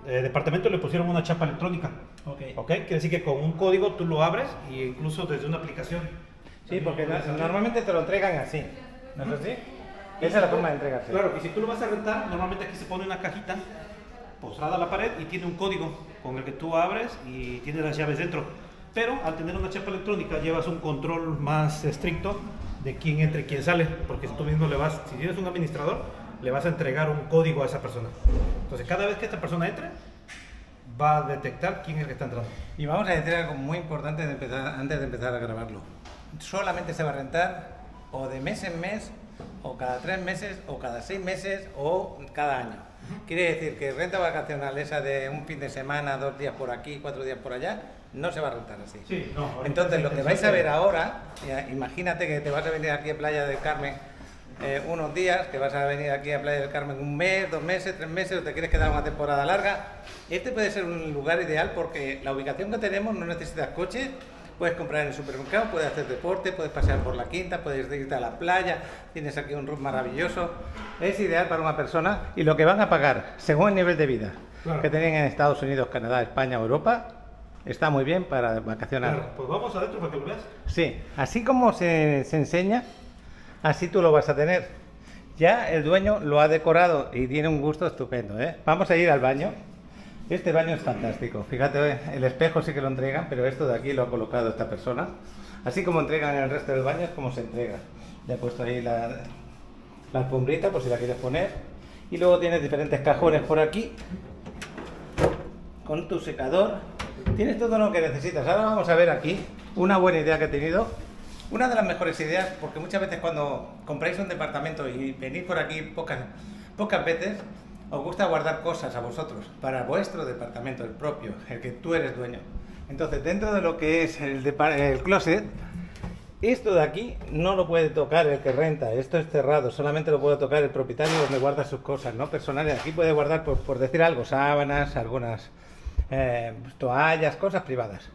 departamento le pusieron una chapa electrónica. Ok. Quiere decir que con un código tú lo abres e incluso desde una aplicación. Sí, porque normalmente te lo entregan así, ¿no es así? Esa es la forma de entregarse. Claro, y si tú lo vas a rentar, normalmente aquí se pone una cajita postrada a la pared y tiene un código con el que tú abres y tiene las llaves dentro. Pero al tener una chapa electrónica llevas un control más estricto de quién entra y quién sale, porque tú mismo si tienes un administrador, le vas a entregar un código a esa persona. Entonces cada vez que esta persona entre, va a detectar quién es el que está entrando. Y vamos a decir algo muy importante antes de empezar a grabarlo. Solamente se va a rentar o de mes en mes, o cada 3 meses, o cada 6 meses, o cada año. Quiere decir que renta vacacional, esa de un fin de semana, 2 días por aquí, 4 días por allá, no se va a rentar así. Sí, no, Entonces, lo que vais a ver ahora, imagínate que te vas a venir aquí a Playa del Carmen unos días, que vas a venir aquí a Playa del Carmen un mes, 2 meses, 3 meses, o te quieres quedar una temporada larga. Este puede ser un lugar ideal porque la ubicación que tenemos no necesitas coche, puedes comprar en el supermercado, puedes hacer deporte, puedes pasear por la quinta, puedes irte a la playa, tienes aquí un roof maravilloso. Es ideal para una persona y lo que van a pagar, según el nivel de vida que tienen en Estados Unidos, Canadá, España o Europa, está muy bien para vacacionar. Claro, pues vamos adentro para que lo veas. Sí, así como se enseña, así tú lo vas a tener. Ya el dueño lo ha decorado y tiene un gusto estupendo, ¿eh? Vamos a ir al baño. Este baño es fantástico. Fíjate, el espejo sí que lo entregan, pero esto de aquí lo ha colocado esta persona. Así como entregan el resto del baño, es como se entrega. Le he puesto ahí la alfombrita por si la quieres poner. Y luego tienes diferentes cajones por aquí con tu secador. Tienes todo lo que necesitas. Ahora vamos a ver aquí una buena idea que he tenido. Una de las mejores ideas, porque muchas veces cuando compráis un departamento y venís por aquí pocas veces, os gusta guardar cosas a vosotros, para vuestro departamento, el propio, el que tú eres dueño. Entonces, dentro de lo que es el closet, esto de aquí no lo puede tocar el que renta, esto es cerrado, solamente lo puede tocar el propietario donde guarda sus cosas, ¿no? Personales. Aquí puede guardar, por decir algo, sábanas, algunas toallas, cosas privadas.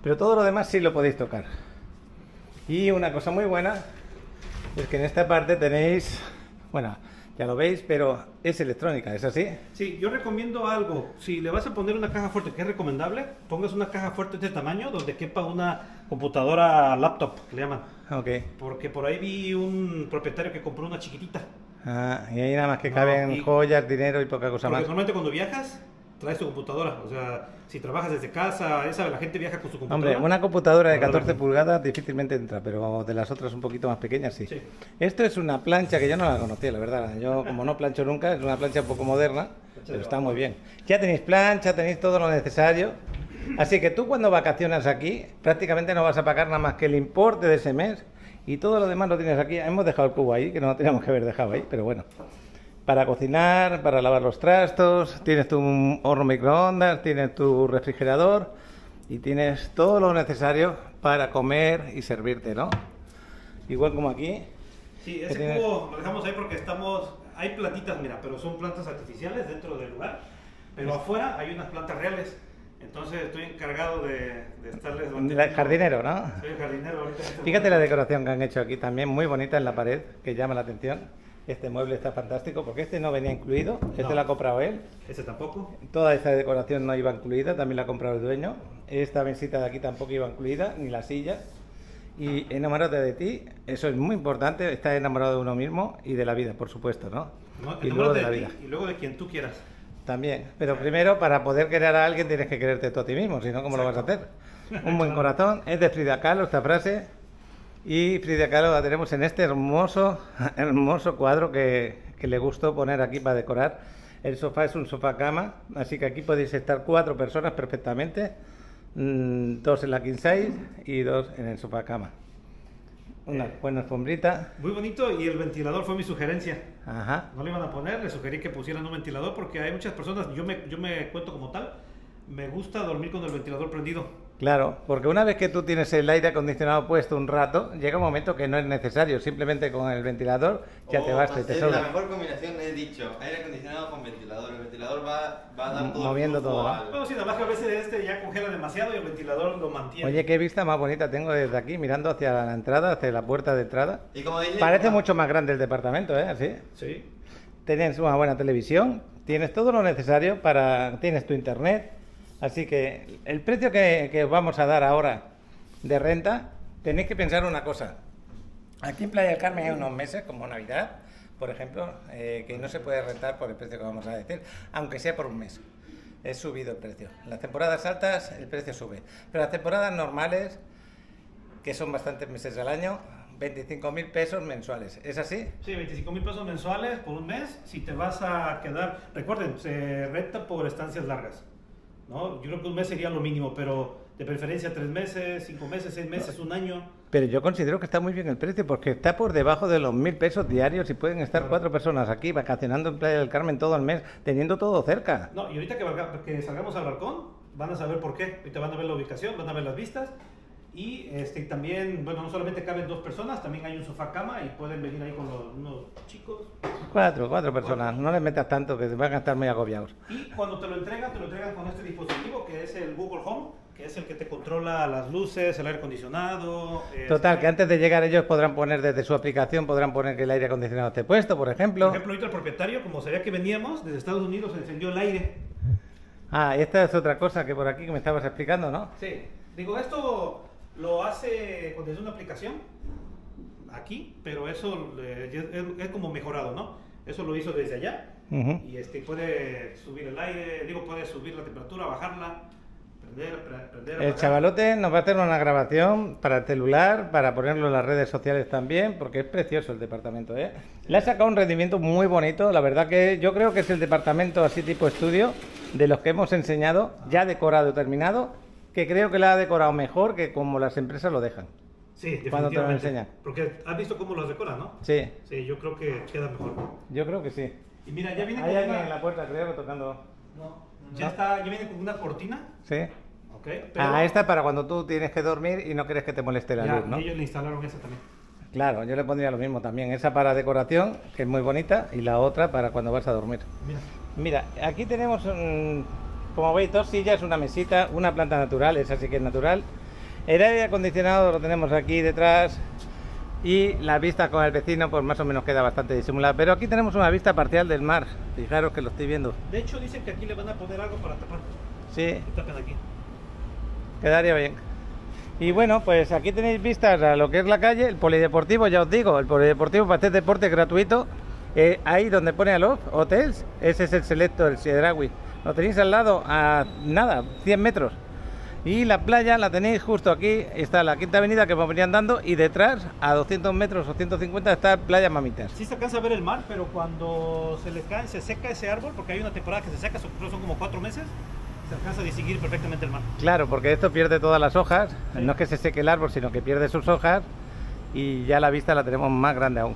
Pero todo lo demás sí lo podéis tocar. Y una cosa muy buena es que en esta parte tenéis, bueno, ya lo veis, pero es electrónica, ¿es así? Sí, yo recomiendo algo. Si le vas a poner una caja fuerte, que es recomendable, pongas una caja fuerte de este tamaño donde quepa una computadora laptop, que le llaman. Ok. Porque por ahí vi un propietario que compró una chiquitita. Ah, y ahí nada más que caben joyas, dinero y poca cosa Porque más. normalmente cuando viajas, traes tu computadora. O sea, si trabajas desde casa, la gente viaja con su computadora. Hombre, una computadora de 14 pulgadas difícilmente entra, pero de las otras un poquito más pequeñas sí. Esto es una plancha que yo no la conocía, la verdad. Yo, como no plancho nunca, es una plancha un poco moderna, pero está muy bien. Ya tenéis plancha, tenéis todo lo necesario. Así que tú cuando vacacionas aquí, prácticamente no vas a pagar nada más que el importe de ese mes y todo lo demás lo tienes aquí. Hemos dejado el cubo ahí, que no lo teníamos que haber dejado ahí, pero bueno. Para cocinar, para lavar los trastos, tienes tu horno microondas, tienes tu refrigerador y tienes todo lo necesario para comer y servirte, ¿no? Igual como aquí. Sí, ese cubo lo dejamos ahí porque hay plantitas, mira, pero son plantas artificiales dentro del lugar, pero afuera hay unas plantas reales. Entonces estoy encargado de estarles manteniendo. El jardinero, ¿no? Soy el jardinero ahorita. Fíjate la decoración que han hecho aquí también, muy bonita en la pared, que llama la atención. Este mueble está fantástico porque este no venía incluido, este lo ha comprado él. Ese tampoco. Toda esta decoración no iba incluida, también la ha comprado el dueño. Esta mesita de aquí tampoco iba incluida, ni la silla. Y enamórate de ti, eso es muy importante, estar enamorado de uno mismo y de la vida, por supuesto, ¿no? Y luego de la vida. Y luego de quien tú quieras. También, pero primero para poder querer a alguien tienes que quererte tú a ti mismo, si no, ¿cómo lo vas a hacer? Un buen corazón, es de Frida Kahlo esta frase. Y Frida Kahlo la tenemos en este hermoso cuadro que le gustó poner aquí para decorar. El sofá es un sofá cama, así que aquí podéis estar 4 personas perfectamente, 2 en la king size y 2 en el sofá cama. Una buena alfombrita. Muy bonito, y el ventilador fue mi sugerencia. Ajá. No le iban a poner, le sugerí que pusieran un ventilador porque hay muchas personas, yo me cuento como tal, me gusta dormir con el ventilador prendido. Claro, porque una vez que tú tienes el aire acondicionado puesto un rato, llega un momento que no es necesario, simplemente con el ventilador ya te basta y te sobra. La mejor combinación he dicho, aire acondicionado con ventilador. El ventilador va a dar todo moviendo todo, ¿no? Bueno, sí, nada más que a veces ya congela demasiado y el ventilador lo mantiene. Oye, qué vista más bonita tengo desde aquí, mirando hacia la entrada, hacia la puerta de entrada. Y como dije, parece mucho más grande el departamento, ¿eh? Así. Sí. Tienes una buena televisión, tienes todo lo necesario tienes tu internet. Así que el precio que os vamos a dar ahora de renta, tenéis que pensar una cosa. Aquí en Playa del Carmen hay unos meses, como Navidad, por ejemplo, que no se puede rentar por el precio que vamos a decir, aunque sea por un mes. Es subido el precio. En las temporadas altas el precio sube, pero las temporadas normales, que son bastantes meses al año, 25.000 pesos mensuales. ¿Es así? Sí, 25.000 pesos mensuales por un mes. Si te vas a quedar, recuerden, se renta por estancias largas, ¿no? Yo creo que un mes sería lo mínimo, pero de preferencia 3 meses, 5 meses, 6 meses, un año. Pero yo considero que está muy bien el precio porque está por debajo de los 1.000 pesos diarios y pueden estar 4 personas aquí vacacionando en Playa del Carmen todo el mes, teniendo todo cerca. No, y ahorita que salgamos al balcón, van a saber por qué. Ahorita van a ver la ubicación, van a ver las vistas. Y también, bueno, no solamente caben 2 personas, también hay un sofá cama y pueden venir ahí con unos chicos. 4 personas, no les metas tanto que van a estar muy agobiados. Y cuando te lo entregan con este dispositivo que es el Google Home, que es el que te controla las luces, el aire acondicionado. Total, que antes de llegar ellos podrán poner desde su aplicación, podrán poner que el aire acondicionado esté puesto, por ejemplo. Por ejemplo, ahorita el propietario, como sabía que veníamos desde Estados Unidos, encendió el aire. Ah, y esta es otra cosa que por aquí que me estabas explicando, ¿no? Sí, digo, esto lo hace desde una aplicación aquí, pero eso es como mejorado, ¿no? Eso lo hizo desde allá. Y puede subir el aire, puede subir la temperatura, bajarla, prender. El chavalote nos va a hacer una grabación para el celular, para ponerlo en las redes sociales también, porque es precioso el departamento, ¿eh? Le ha sacado un rendimiento muy bonito, la verdad que yo creo que es el departamento así tipo estudio de los que hemos enseñado, ya decorado y terminado, que creo que la ha decorado mejor que como las empresas lo dejan. Sí, definitivamente. Cuando te lo enseñan. Porque has visto cómo los decoran, ¿no? Sí. Sí, yo creo que queda mejor. Yo creo que sí. Y mira, ya viene hay alguien en la puerta, creo, tocando. Ya viene con una cortina. Sí. Okay, pero esta para cuando tú tienes que dormir y no quieres que te moleste la luz, ¿no? Y ellos le instalaron esa también. Claro, yo le pondría lo mismo también. Esa para decoración, que es muy bonita, y la otra para cuando vas a dormir. Mira, aquí tenemos, como veis, 2 sillas, una mesita, una planta natural, esa sí que es natural. El aire acondicionado lo tenemos aquí detrás y la vista con el vecino pues más o menos queda bastante disimulada. Pero aquí tenemos una vista parcial del mar, fijaros que lo estoy viendo. De hecho dicen que aquí le van a poner algo para tapar. Sí. Tapen aquí. Quedaría bien. Y bueno, pues aquí tenéis vistas a lo que es la calle, el polideportivo, ya os digo, el polideportivo para hacer deporte gratuito. Ahí donde pone a los hotels, ese es el Selecto, el Chedraui. Lo tenéis al lado, a nada, 100 metros. Y la playa la tenéis justo aquí, está la Quinta Avenida que vamos andando y detrás, a 200 metros o 150, está Playa Mamitas. Sí se alcanza a ver el mar, pero cuando se le cae, se seca ese árbol, porque hay una temporada que se seca, son como 4 meses, se alcanza a distinguir perfectamente el mar. Claro, porque esto pierde todas las hojas, sí. No es que se seque el árbol, sino que pierde sus hojas y ya la vista la tenemos más grande aún.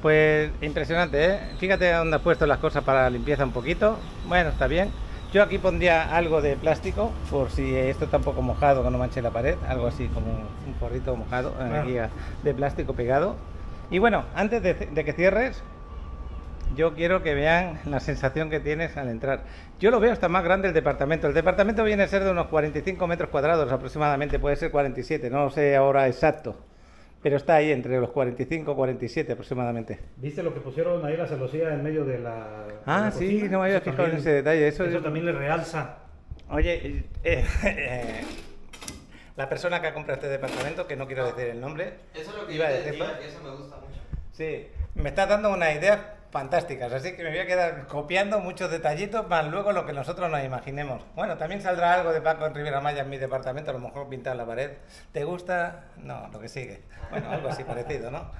Pues impresionante, ¿eh? Fíjate dónde has puesto las cosas para la limpieza un poquito. Bueno, está bien. Yo aquí pondría algo de plástico, por si esto está un poco mojado, que no manche la pared, algo así como un forrito mojado, aquí de plástico pegado. Y bueno, antes de que cierres, yo quiero que vean la sensación que tienes al entrar. Yo lo veo hasta más grande el departamento. El departamento viene a ser de unos 45 metros cuadrados aproximadamente, puede ser 47, no lo sé ahora exacto. Pero está ahí entre los 45 y 47 aproximadamente. ¿Viste lo que pusieron ahí la celosía en medio de la Ah, de la sí, cocina? no me había fijado en ese detalle. Eso también le realza. Oye, la persona que ha comprado este departamento, que no quiero decir el nombre, Eso es lo que iba a yo te decirlo. decía, que eso me gusta mucho. Sí, me está dando unas ideas fantásticas, así que me voy a quedar copiando muchos detallitos para luego lo que nosotros nos imaginemos. Bueno, también saldrá algo de Paco en Riviera Maya en mi departamento, a lo mejor pintar la pared. ¿Te gusta? No, lo que sigue. Bueno, algo así parecido, ¿no?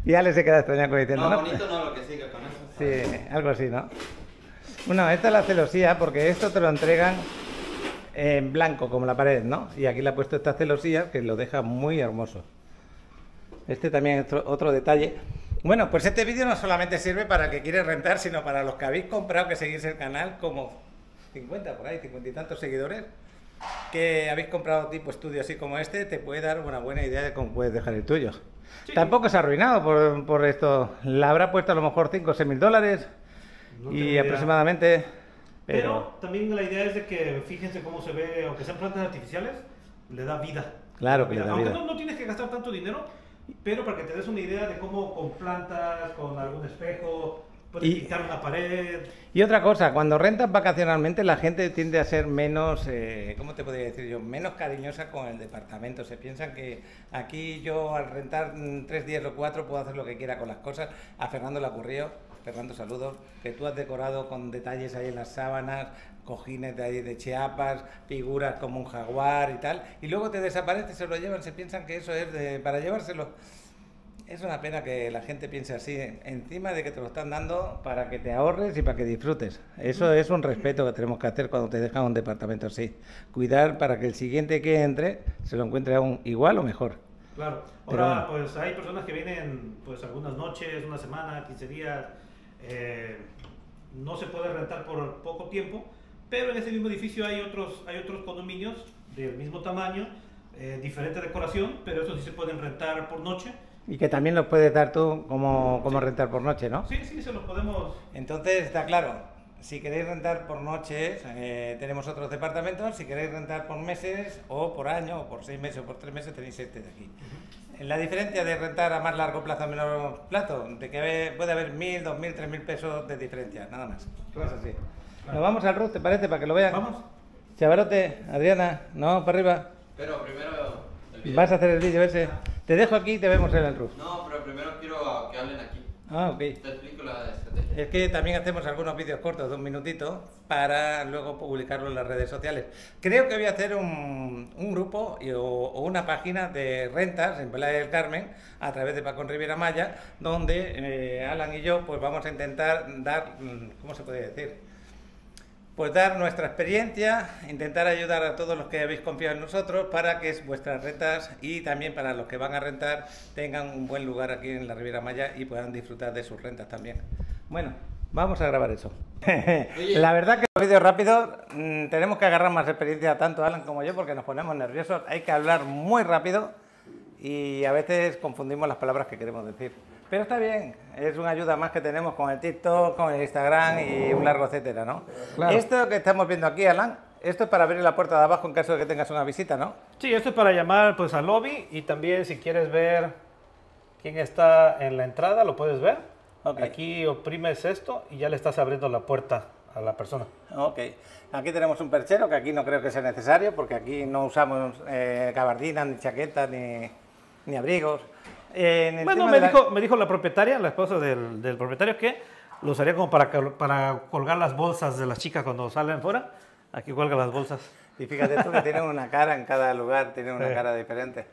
Y Ale se queda extrañado diciendo, No, ¿no? bonito no, lo que sigue con eso. Sí, algo así, ¿no? Bueno, esta es la celosía, porque esto te lo entregan en blanco, como la pared, ¿no? Y aquí le ha puesto esta celosía que lo deja muy hermoso. Este también es otro detalle. Bueno, pues este vídeo no solamente sirve para el que quiere rentar, sino para los que habéis comprado, que seguís el canal, como 50 por ahí, 50 y tantos seguidores, que habéis comprado tipo estudio así como este, te puede dar una buena idea de cómo puedes dejar el tuyo. Sí. Tampoco se ha arruinado por esto. Le habrá puesto a lo mejor 5 o 6 mil dólares y aproximadamente... Pero también la idea es de que fíjense cómo se ve, aunque sean plantas artificiales, le da vida. Claro que le da vida. Aunque no tienes que gastar tanto dinero, pero para que te des una idea de cómo con plantas, con algún espejo, puedes pintar una pared. Y otra cosa, cuando rentas vacacionalmente la gente tiende a ser menos, ¿cómo te podría decir yo? Menos cariñosa con el departamento. Se piensan que aquí yo al rentar 3 días o 4 puedo hacer lo que quiera con las cosas. A Fernando le ocurrió, Fernando, saludos, que tú has decorado con detalles ahí en las sábanas, cojines de ahí de Chiapas, figuras como un jaguar y tal, y luego te desaparece, se lo llevan, se piensan que eso es para llevárselo. Es una pena que la gente piense así, encima de que te lo están dando para que te ahorres y para que disfrutes. Eso es un respeto que tenemos que hacer cuando te dejan un departamento así. Cuidar para que el siguiente que entre se lo encuentre aún igual o mejor. Claro. Ahora, pues hay personas que vienen pues algunas noches, una semana, 15 días, no se puede rentar por poco tiempo, pero en ese mismo edificio hay otros condominios del mismo tamaño, diferente decoración, pero esos sí se pueden rentar por noche. Y que también los puedes dar tú como sí. Rentar por noche, ¿no? Sí, sí, se los podemos... Entonces, está claro, si queréis rentar por noches, tenemos otros departamentos, si queréis rentar por meses, o por año, o por 6 meses, o por 3 meses, tenéis este de aquí. La diferencia de rentar a más largo plazo, a menor plazo, de que puede haber 1.000, 2.000, 3.000 pesos de diferencia, nada más. Claro. Es así. Claro. Nos vamos al RUT, ¿te parece? Para que lo vean. Vamos. Chavalote, Adriana, no, para arriba. Pero primero el vídeo. ¿Vas a hacer el vídeo ese? Te dejo aquí y te vemos en el RUT. No, pero primero quiero que hablen aquí. Ah, ok. Te explico la estrategia. Es que también hacemos algunos vídeos cortos de 1 minutito para luego publicarlo en las redes sociales. Creo que voy a hacer un grupo o una página de rentas en Playa del Carmen a través de Paco en Riviera Maya, donde Alan y yo pues vamos a intentar dar, ¿cómo se puede decir? Pues dar nuestra experiencia, intentar ayudar a todos los que habéis confiado en nosotros para que vuestras rentas y también para los que van a rentar tengan un buen lugar aquí en la Riviera Maya y puedan disfrutar de sus rentas también. Bueno, vamos a grabar eso. La verdad que los vídeos rápidos tenemos que agarrar más experiencia tanto Alan como yo porque nos ponemos nerviosos, hay que hablar muy rápido y a veces confundimos las palabras que queremos decir. Pero está bien, es una ayuda más que tenemos con el TikTok, con el Instagram y un largo etcétera, ¿no? Claro. Esto que estamos viendo aquí, Alan, esto es para abrir la puerta de abajo en caso de que tengas una visita, ¿no? Sí, esto es para llamar pues al lobby y también si quieres ver quién está en la entrada, lo puedes ver. Okay. Aquí oprimes esto y ya le estás abriendo la puerta a la persona. Ok, aquí tenemos un perchero que aquí no creo que sea necesario porque aquí no usamos gabardinas, ni chaquetas, ni abrigos. Bueno, me dijo la propietaria, la esposa del propietario, que lo usaría como para colgar las bolsas de las chicas cuando salen fuera. Aquí cuelga las bolsas. Y fíjate tú que tienen una cara en cada lugar, tienen una cara diferente.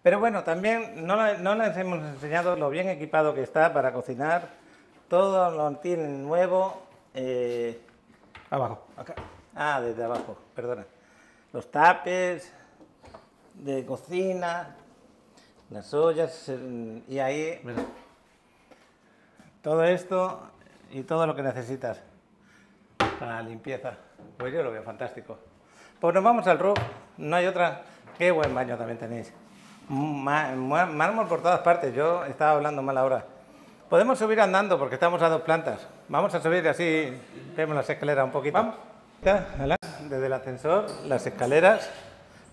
Pero bueno, también no les hemos enseñado lo bien equipado que está para cocinar. Todo lo tienen nuevo. Abajo, acá. Ah, desde abajo, perdona. Los tapes de cocina, las ollas y ahí... Mira. Todo esto y todo lo que necesitas para la limpieza. Pues yo lo veo fantástico. Pues nos vamos al roof, no hay otra. Qué buen baño también tenéis. Mármol por todas partes, yo estaba hablando mal ahora. Podemos subir andando porque estamos a 2 plantas. Vamos a subir así, vemos las escaleras un poquito. Vamos. Desde el ascensor, las escaleras,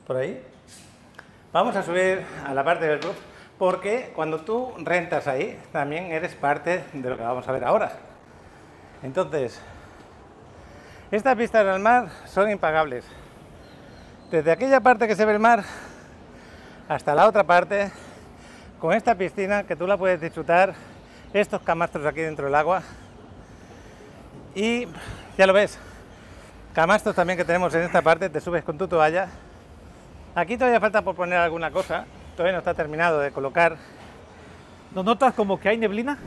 por ahí. Vamos a subir a la parte del roof. Porque cuando tú rentas ahí, también eres parte de lo que vamos a ver ahora. Entonces, estas vistas al mar son impagables. Desde aquella parte que se ve el mar hasta la otra parte, con esta piscina que tú la puedes disfrutar, estos camastros aquí dentro del agua. Y ya lo ves, camastros también que tenemos en esta parte, te subes con tu toalla. Aquí todavía falta por poner alguna cosa. Todavía no está terminado de colocar. ¿No notas como que hay neblina?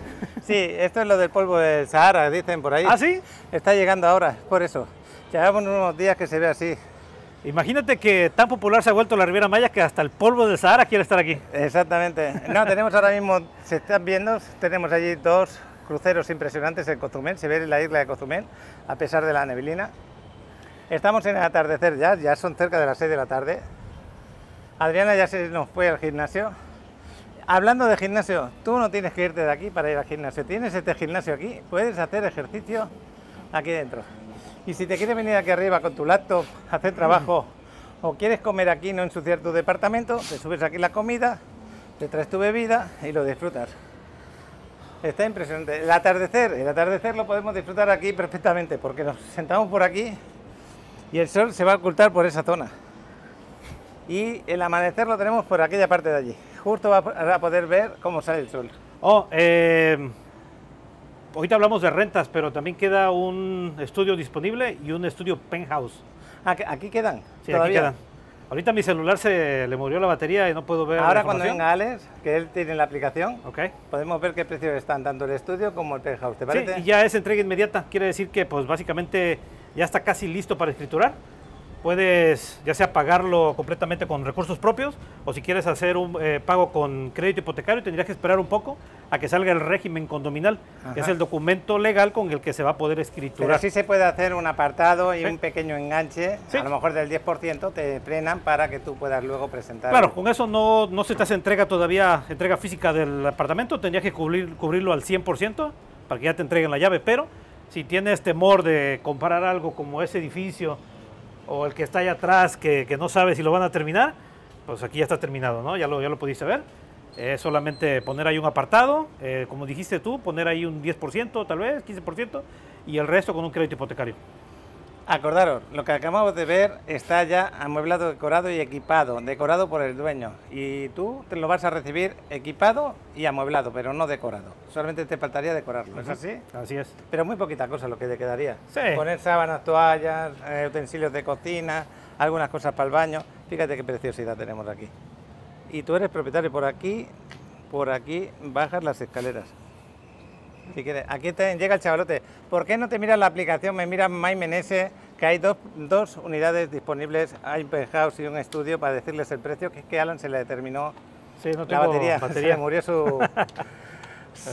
Sí, esto es lo del polvo del Sahara, dicen por ahí. ¿Ah, sí? Está llegando ahora, por eso. Llevamos unos días que se ve así. Imagínate que tan popular se ha vuelto la Riviera Maya que hasta el polvo del Sahara quiere estar aquí. Exactamente. No, tenemos ahora mismo, se están viendo, tenemos allí 2 cruceros impresionantes en Cozumel. Se ve la isla de Cozumel, a pesar de la neblina. Estamos en el atardecer ya son cerca de las 6 de la tarde. Adriana ya se nos fue al gimnasio. Hablando de gimnasio, tú no tienes que irte de aquí para ir al gimnasio. Tienes este gimnasio aquí, puedes hacer ejercicio aquí dentro. Y si te quieres venir aquí arriba con tu laptop, hacer trabajo, o quieres comer aquí y no ensuciar tu departamento, te subes aquí la comida, te traes tu bebida y lo disfrutas. Está impresionante. El atardecer lo podemos disfrutar aquí perfectamente, porque nos sentamos por aquí y el sol se va a ocultar por esa zona. Y el amanecer lo tenemos por aquella parte de allí. Justo va a poder ver cómo sale el sol. Ahorita hablamos de rentas, pero también queda un estudio disponible y un estudio penthouse. ¿Aquí quedan? Sí, ¿todavía? aquí quedan. Ahorita mi celular se le murió la batería y no puedo ver. Ahora cuando venga Alex, que él tiene la aplicación, okay, podemos ver qué precios están tanto el estudio como el penthouse. ¿Te parece? Sí, y ya es entrega inmediata. Quiere decir que pues básicamente ya está casi listo para escriturar. Puedes ya sea pagarlo completamente con recursos propios o si quieres hacer un pago con crédito hipotecario tendrías que esperar un poco a que salga el régimen condominal, que es el documento legal con el que se va a poder escriturar. Pero sí se puede hacer un apartado y un pequeño enganche, a lo mejor del 10% te frenan para que tú puedas luego presentar. Claro, con eso no se te hace entrega todavía, entrega física del apartamento, tendrías que cubrirlo al 100% para que ya te entreguen la llave, pero si tienes temor de comprar algo como ese edificio o el que está allá atrás, que no sabe si lo van a terminar, pues aquí ya está terminado, ¿no? Ya lo pudiste ver. Es solamente poner ahí un apartado, como dijiste tú, poner ahí un 10%, tal vez, 15%, y el resto con un crédito hipotecario. Acordaros, lo que acabamos de ver está ya amueblado, decorado y equipado, decorado por el dueño. Y tú te lo vas a recibir equipado y amueblado, pero no decorado. Solamente te faltaría decorarlo, ¿es así? Así es. Pero muy poquita cosa lo que te quedaría. Sí. Poner sábanas, toallas, utensilios de cocina, algunas cosas para el baño. Fíjate qué preciosidad tenemos aquí. Y tú eres propietario por aquí bajas las escaleras. Si quieres, aquí llega el chavalote. ¿Por qué no te miras la aplicación? Me miras MyMenese, que hay dos unidades disponibles, hay un penthouse y un estudio para decirles el precio, que es que a Alan se le determinó la batería. Se le murió su...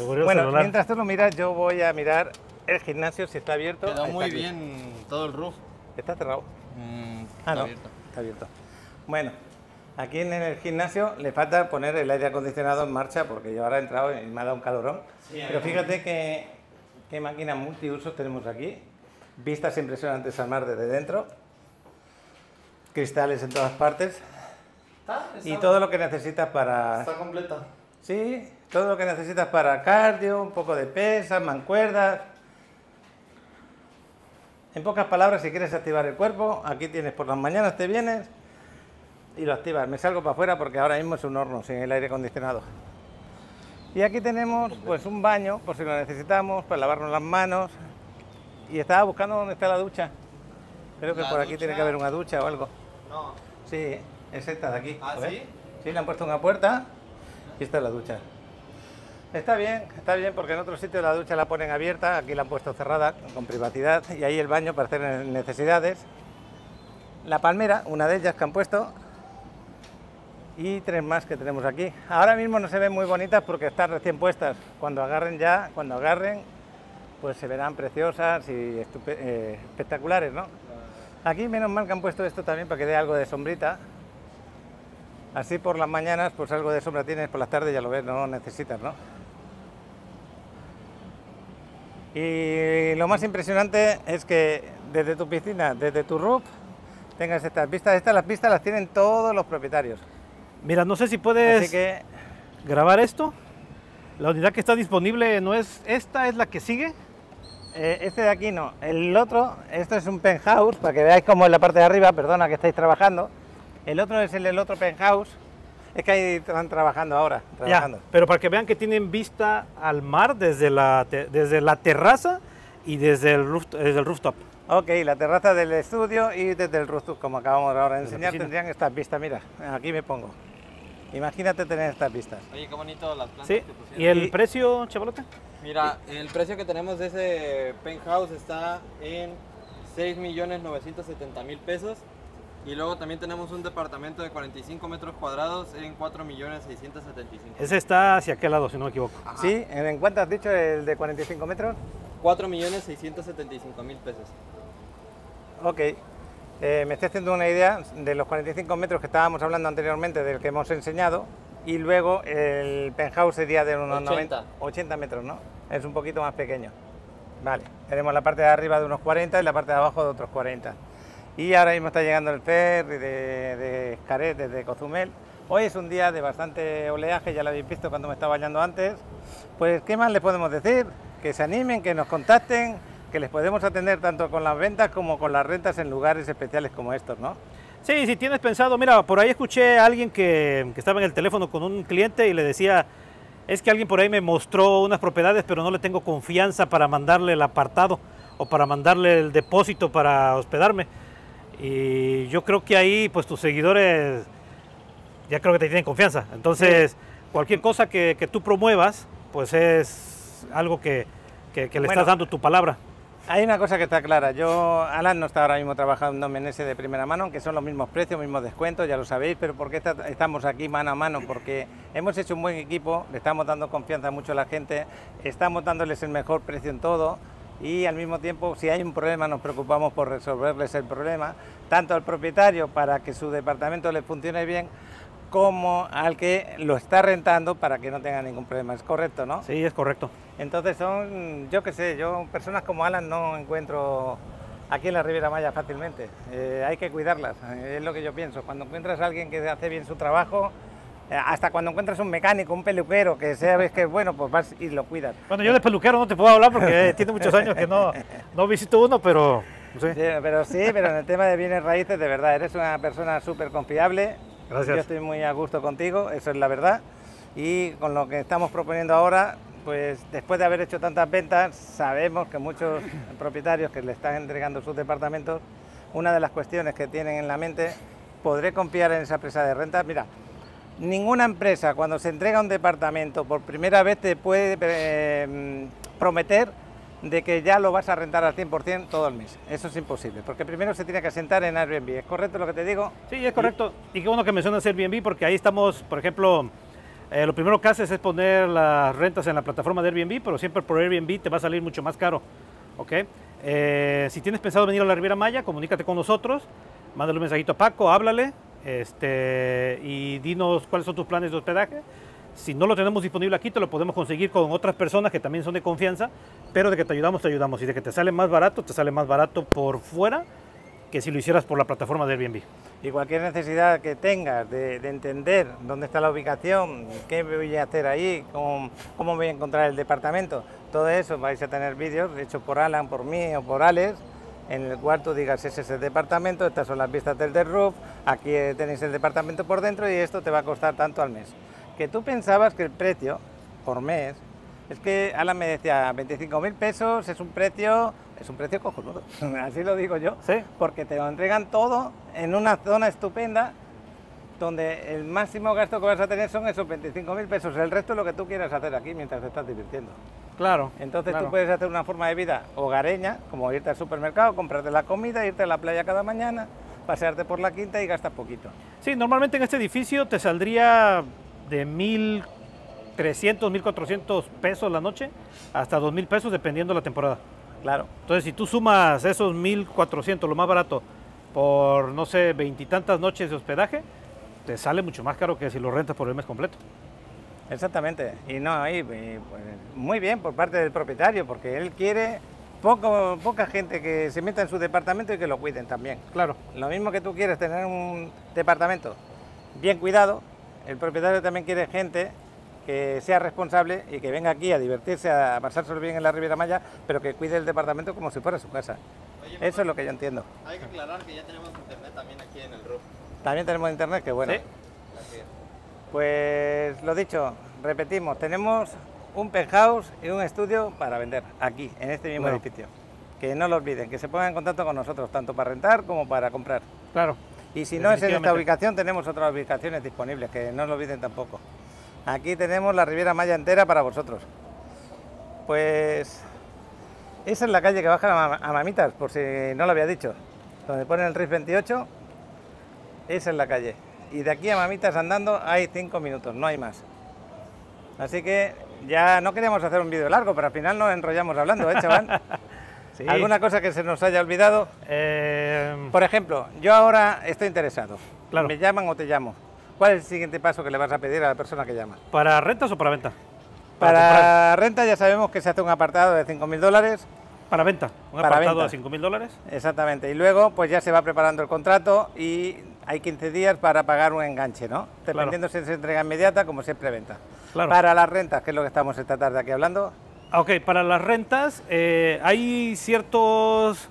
Bueno, celular. Mientras tú lo miras, yo voy a mirar el gimnasio si está abierto. Quedó muy bien todo el roof. ¿Está cerrado? Está abierto. Está abierto. Bueno, aquí en el gimnasio le falta poner el aire acondicionado en marcha porque yo ahora he entrado y me ha dado un calorón. Sí, pero fíjate qué máquinas multiusos tenemos aquí. Vistas impresionantes al mar desde dentro. Cristales en todas partes. Y todo lo que necesitas para... Está completa. Sí, todo lo que necesitas para cardio, un poco de pesas, mancuerdas. En pocas palabras, si quieres activar el cuerpo, aquí tienes por las mañanas, te vienes y lo activas. Me salgo para afuera porque ahora mismo es un horno sin el aire acondicionado. Y aquí tenemos pues un baño, por si lo necesitamos, para lavarnos las manos. Y estaba buscando dónde está la ducha. Creo que por aquí tiene que haber una ducha o algo. No. Sí, es esta de aquí. ¿Ah, ¿lo ves? sí? Sí, le han puesto una puerta y esta es la ducha. Está bien porque en otros sitios la ducha la ponen abierta, aquí la han puesto cerrada, con privacidad, y ahí el baño para hacer necesidades. La palmera, una de ellas que han puesto, y 3 más que tenemos aquí. Ahora mismo no se ven muy bonitas porque están recién puestas. Cuando agarren, pues se verán preciosas y espectaculares, ¿no? Aquí menos mal que han puesto esto también para que dé algo de sombrita. Así por las mañanas, pues algo de sombra tienes, por las tardes ya lo ves, no lo necesitas, ¿no? Y lo más impresionante es que desde tu piscina, desde tu roof, tengas estas vistas. Las vistas las tienen todos los propietarios. Mira, no sé si puedes Así que grabar esto. La unidad que está disponible no es esta, es la que sigue. este de aquí no. El otro, esto es un penthouse, para que veáis cómo es la parte de arriba, perdona que estáis trabajando. El otro es el otro penthouse. Es que ahí están trabajando ahora. Ya, pero para que vean que tienen vista al mar desde la terraza y desde el rooftop. Ok, la terraza del estudio y desde el rooftop, como acabamos ahora de enseñar, piscina. tendrían estas vistas. Mira, aquí me pongo. Imagínate tener estas vistas. Oye, qué bonito las plantas Sí, que pusieron. ¿y el precio, chavalote? Mira, el precio que tenemos de ese penthouse está en 6.970.000 pesos. Y luego también tenemos un departamento de 45 metros cuadrados en 4.675.000. Ese está hacia aquel lado, si no me equivoco. Ajá. ¿Sí? ¿En cuánto has dicho el de 45 metros? 4.675.000 pesos. Ok. Me estoy haciendo una idea de los 45 metros que estábamos hablando anteriormente, del que hemos enseñado, y luego el penthouse sería de unos 80 metros, ¿no? Es un poquito más pequeño. Vale, tenemos la parte de arriba de unos 40 y la parte de abajo de otros 40. Y ahora mismo está llegando el ferry de Xcaret, desde Cozumel. Hoy es un día de bastante oleaje, ya lo habéis visto cuando me estaba bañando antes. Pues, ¿qué más les podemos decir? Que se animen, que nos contacten, que les podemos atender tanto con las ventas como con las rentas en lugares especiales como estos, ¿no? Sí, si tienes pensado, mira, por ahí escuché a alguien que estaba en el teléfono con un cliente y le decía, es que alguien por ahí me mostró unas propiedades, pero no le tengo confianza para mandarle el apartado o para mandarle el depósito para hospedarme. Y yo creo que ahí, pues tus seguidores ya creo que te tienen confianza. Entonces, cualquier cosa que tú promuevas, pues es algo que le estás dando tu palabra. Hay una cosa que está clara. Alan no está ahora mismo trabajando en ese de primera mano, aunque son los mismos precios, mismos descuentos, ya lo sabéis, pero ¿por qué estamos aquí mano a mano? Porque hemos hecho un buen equipo, le estamos dando confianza mucho a la gente, estamos dándoles el mejor precio en todo. Y al mismo tiempo, si hay un problema, nos preocupamos por resolverles el problema, tanto al propietario para que su departamento le funcione bien, como al que lo está rentando para que no tenga ningún problema. ¿Es correcto, no? Sí, es correcto. Entonces son, yo qué sé, personas como Alan no encuentro aquí en la Riviera Maya fácilmente. Hay que cuidarlas, es lo que yo pienso. Cuando encuentras a alguien que hace bien su trabajo, hasta cuando encuentras un mecánico, un peluquero, que sabes que es bueno, pues vas y lo cuidas. Bueno, yo de peluquero no te puedo hablar porque tiene muchos años que no visito uno, pero... Sí, pero en el tema de bienes raíces, de verdad, eres una persona súper confiable. Gracias. Yo estoy muy a gusto contigo, eso es la verdad. Y con lo que estamos proponiendo ahora, pues después de haber hecho tantas ventas, sabemos que muchos propietarios que le están entregando sus departamentos, una de las cuestiones que tienen en la mente, ¿podré confiar en esa empresa de rentas? Mira, ninguna empresa cuando se entrega un departamento por primera vez te puede prometer de que ya lo vas a rentar al 100% todo el mes. Eso es imposible, porque primero se tiene que asentar en Airbnb. ¿Es correcto lo que te digo? Sí, es correcto. Y qué bueno que mencionas Airbnb, porque ahí estamos, por ejemplo, lo primero que haces es poner las rentas en la plataforma de Airbnb, pero siempre por Airbnb te va a salir mucho más caro. ¿Ok? Si tienes pensado venir a la Riviera Maya, comunícate con nosotros, mándale un mensajito a Paco, háblale, y dinos cuáles son tus planes de hospedaje. Si no lo tenemos disponible aquí, te lo podemos conseguir con otras personas que también son de confianza, pero de que te ayudamos, te ayudamos. Y de que te sale más barato por fuera que si lo hicieras por la plataforma de Airbnb. Y cualquier necesidad que tengas de entender dónde está la ubicación, qué voy a hacer ahí, cómo voy a encontrar el departamento, todo eso vais a tener vídeos hechos por Alan, por mí o por Alex. En el cuarto digas, ese es el departamento, estas son las vistas del roof, aquí tenéis el departamento por dentro y esto te va a costar tanto al mes. Que tú pensabas que el precio, por mes. Es que Alan me decía, 25.000 pesos es un precio cojonudo, así lo digo yo, ¿Sí? porque te lo entregan todo en una zona estupenda, donde el máximo gasto que vas a tener son esos 25.000 pesos, el resto es lo que tú quieras hacer aquí mientras te estás divirtiendo. Claro. Entonces claro. tú puedes hacer una forma de vida hogareña, como irte al supermercado, comprarte la comida, irte a la playa cada mañana, pasearte por la quinta y gastas poquito. Sí, normalmente en este edificio te saldría de 1.300, 1.400 pesos la noche hasta 2.000 pesos dependiendo de la temporada. Claro. Entonces, si tú sumas esos 1.400, lo más barato, por, no sé, 20 y tantas noches de hospedaje, te sale mucho más caro que si lo rentas por el mes completo. Exactamente. Y no, pues, muy bien por parte del propietario, porque él quiere poca gente que se meta en su departamento y que lo cuiden también. Claro. Lo mismo que tú quieres tener un departamento bien cuidado, el propietario también quiere gente que sea responsable y que venga aquí a divertirse, a pasárselo bien en la Riviera Maya, pero que cuide el departamento como si fuera su casa. Oye, Eso es lo que yo entiendo. Hay que aclarar que ya tenemos internet también aquí en el roof. También tenemos internet, que bueno. Sí. Así es. Pues lo dicho, repetimos, tenemos un penthouse y un estudio para vender aquí, en este mismo Bueno. edificio. Que no lo olviden, que se pongan en contacto con nosotros, tanto para rentar como para comprar. Claro. Y si no es en esta Definitivamente. ubicación, tenemos otras ubicaciones disponibles, que no lo olviden tampoco. Aquí tenemos la Riviera Maya entera para vosotros. Pues esa es la calle que baja a Mamitas, por si no lo había dicho. Donde pone el RIF 28, esa es la calle. Y de aquí a Mamitas andando hay 5 minutos, no hay más. Así que ya no queríamos hacer un vídeo largo, pero al final nos enrollamos hablando, ¿eh, chaval? Sí. ¿Alguna cosa que se nos haya olvidado? Por ejemplo, yo ahora estoy interesado. Claro. ¿Me llaman o te llamo? ¿Cuál es el siguiente paso que le vas a pedir a la persona que llama? ¿Para rentas o para venta? comprar. Para renta ya sabemos que se hace un apartado de 5.000 dólares. Para venta. Un Para apartado venta. de 5.000 dólares. Exactamente. Y luego pues ya se va preparando el contrato y hay 15 días para pagar un enganche, ¿no? Dependiendo si es entrega inmediata, como siempre venta. Claro. Para las rentas, que es lo que estamos esta tarde aquí hablando. Ok, para las rentas hay ciertos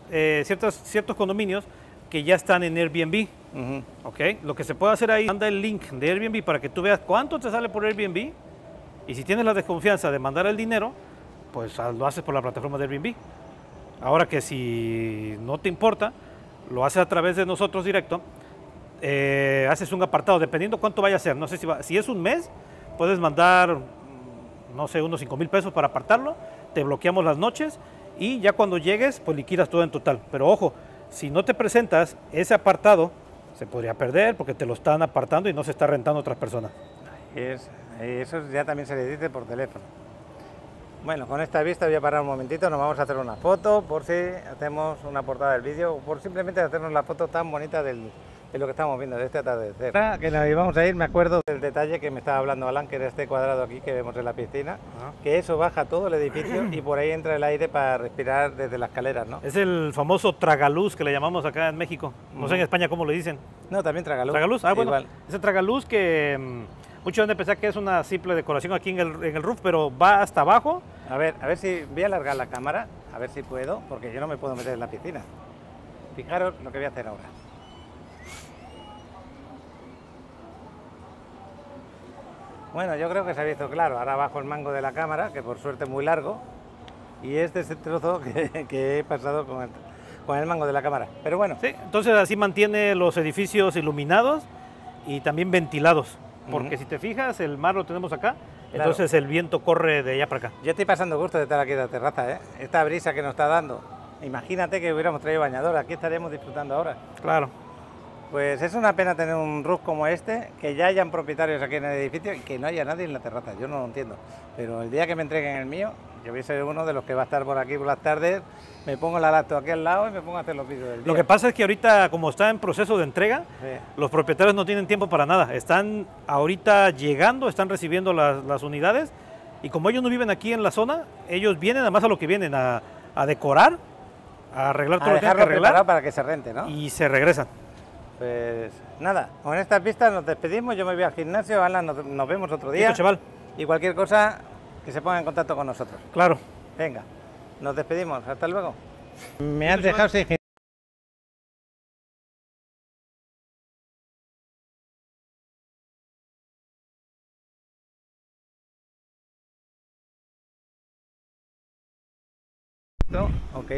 condominios que ya están en Airbnb. Ujú. Ok, lo que se puede hacer ahí, manda el link de Airbnb para que tú veas cuánto te sale por Airbnb y si tienes la desconfianza de mandar el dinero, pues lo haces por la plataforma de Airbnb. Ahora que si no te importa, lo haces a través de nosotros directo, haces un apartado, dependiendo cuánto vaya a ser. No sé si es un mes, puedes mandar, no sé, unos 5.000 pesos para apartarlo, te bloqueamos las noches y ya cuando llegues, pues liquidas todo en total. Pero ojo, si no te presentas, ese apartado se podría perder porque te lo están apartando y no se está rentando a otras personas. Eso ya también se le dice por teléfono. Bueno, con esta vista voy a parar un momentito, nos vamos a hacer una foto por si hacemos una portada del vídeo o por simplemente hacernos la foto tan bonita de lo que estamos viendo, de este atardecer. Ahora que nos íbamos a ir, me acuerdo del detalle que me estaba hablando Alan, que era este cuadrado aquí que vemos en la piscina, que eso baja todo el edificio y por ahí entra el aire para respirar desde las escaleras, ¿no? Es el famoso tragaluz que le llamamos acá en México. No sé en España cómo le dicen. No, también tragaluz. Tragaluz, bueno, Igual. ese tragaluz que muchos han de pensar que es una simple decoración aquí en el roof, pero va hasta abajo. A ver si voy a alargar la cámara, a ver si puedo, porque yo no me puedo meter en la piscina. Fijaros lo que voy a hacer ahora. Bueno, yo creo que se ha visto claro. Ahora bajo el mango de la cámara, que por suerte es muy largo, y este es el trozo que he pasado con el mango de la cámara. Pero bueno, Sí, entonces así mantiene los edificios iluminados y también ventilados. Porque si te fijas, el mar lo tenemos acá, entonces el viento corre de allá para acá. yo estoy pasando gusto de estar aquí en la terraza, ¿eh? Esta brisa que nos está dando. Imagínate que hubiéramos traído bañador, aquí estaríamos disfrutando ahora. Claro. Pues es una pena tener un roof como este, que ya hayan propietarios aquí en el edificio y que no haya nadie en la terraza, yo no lo entiendo. Pero el día que me entreguen el mío, yo voy a ser uno de los que va a estar por aquí por las tardes, me pongo la laptop aquí al lado y me pongo a hacer los vídeos del día. Lo que pasa es que ahorita, como está en proceso de entrega, Sí. los propietarios no tienen tiempo para nada. Están ahorita llegando, están recibiendo las unidades y como ellos no viven aquí en la zona, ellos vienen además a lo que vienen, a decorar, a arreglar todo A lo que tienen que dejarlo preparado arreglar para que se rente, ¿no? y se regresan. Pues nada, con estas pistas nos despedimos, yo me voy al gimnasio, Alan, nos vemos otro día. Listo, chaval. Y cualquier cosa, que se ponga en contacto con nosotros. Claro. Venga, nos despedimos, hasta luego. Me has dejado sin esto, ok.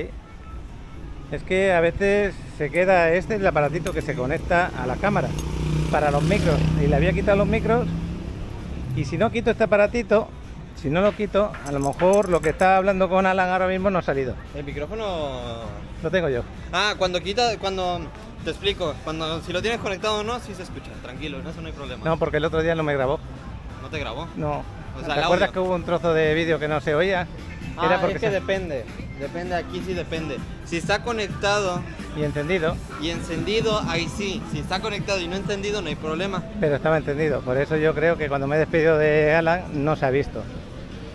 Es que a veces se queda, este es el aparatito que se conecta a la cámara para los micros, y le había quitado los micros, y si no quito este aparatito, si no lo quito, a lo mejor lo que está hablando con Alan ahora mismo no ha salido. El micrófono Lo tengo yo. Ah, cuando te explico, si lo tienes conectado o no, sí se escucha, tranquilo, en eso no hay problema. No, porque el otro día no me grabó. ¿No te grabó? No. O sea, ¿Te acuerdas que hubo un trozo de vídeo que no se oía? Era porque es que depende, aquí sí depende. Si está conectado y encendido, ahí sí. Si está conectado y no encendido, no hay problema. Pero estaba encendido, por eso yo creo que cuando me he despedido de Alan no se ha visto.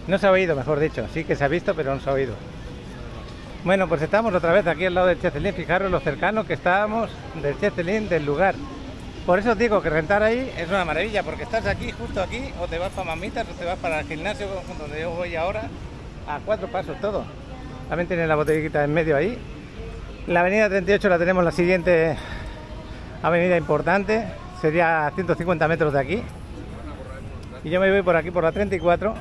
No se ha oído, mejor dicho. Sí que se ha visto, pero no se ha oído. Bueno, pues estamos otra vez aquí al lado del Checelín. Fijaros lo cercano que estábamos del Checelín, del lugar. Por eso os digo que rentar ahí es una maravilla, porque estás aquí, justo aquí, o te vas para Mamitas, o te vas para el gimnasio donde yo voy ahora, a 4 pasos todo. También tiene la botellita en medio ahí. La avenida 38 la tenemos la siguiente avenida importante, sería a 150 metros de aquí. Y yo me voy por aquí por la 34,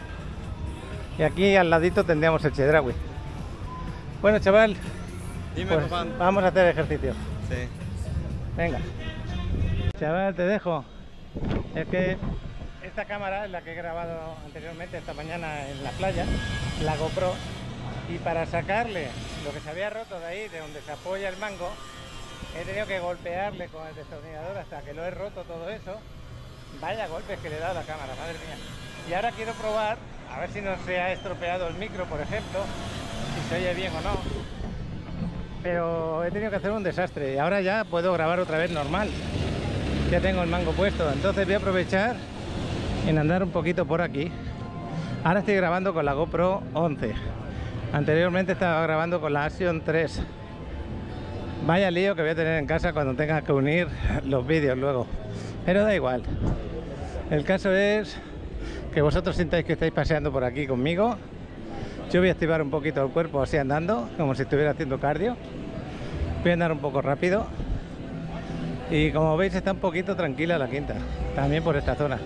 y aquí al ladito tendríamos el Chedraui. Bueno, chaval, dime, pues papá. vamos a hacer ejercicio. Sí. Venga. Chaval, te dejo. Es que esta cámara es la que he grabado anteriormente esta mañana en la playa, la GoPro, y para sacarle lo que se había roto de ahí, de donde se apoya el mango, he tenido que golpearle con el destornillador hasta que lo he roto todo eso. Vaya golpes que le he dado a la cámara, madre mía. Y ahora quiero probar, a ver si no se ha estropeado el micro, por ejemplo, si se oye bien o no. Pero he tenido que hacer un desastre y ahora ya puedo grabar otra vez normal. Ya tengo el mango puesto, entonces voy a aprovechar en andar un poquito por aquí. Ahora estoy grabando con la GoPro 11. Anteriormente estaba grabando con la Action 3. Vaya lío que voy a tener en casa cuando tenga que unir los vídeos luego. Pero da igual. El caso es que vosotros sintáis que estáis paseando por aquí conmigo. Yo voy a activar un poquito el cuerpo así andando, como si estuviera haciendo cardio. Voy a andar un poco rápido. Y como veis está un poquito tranquila la quinta, también por esta zona.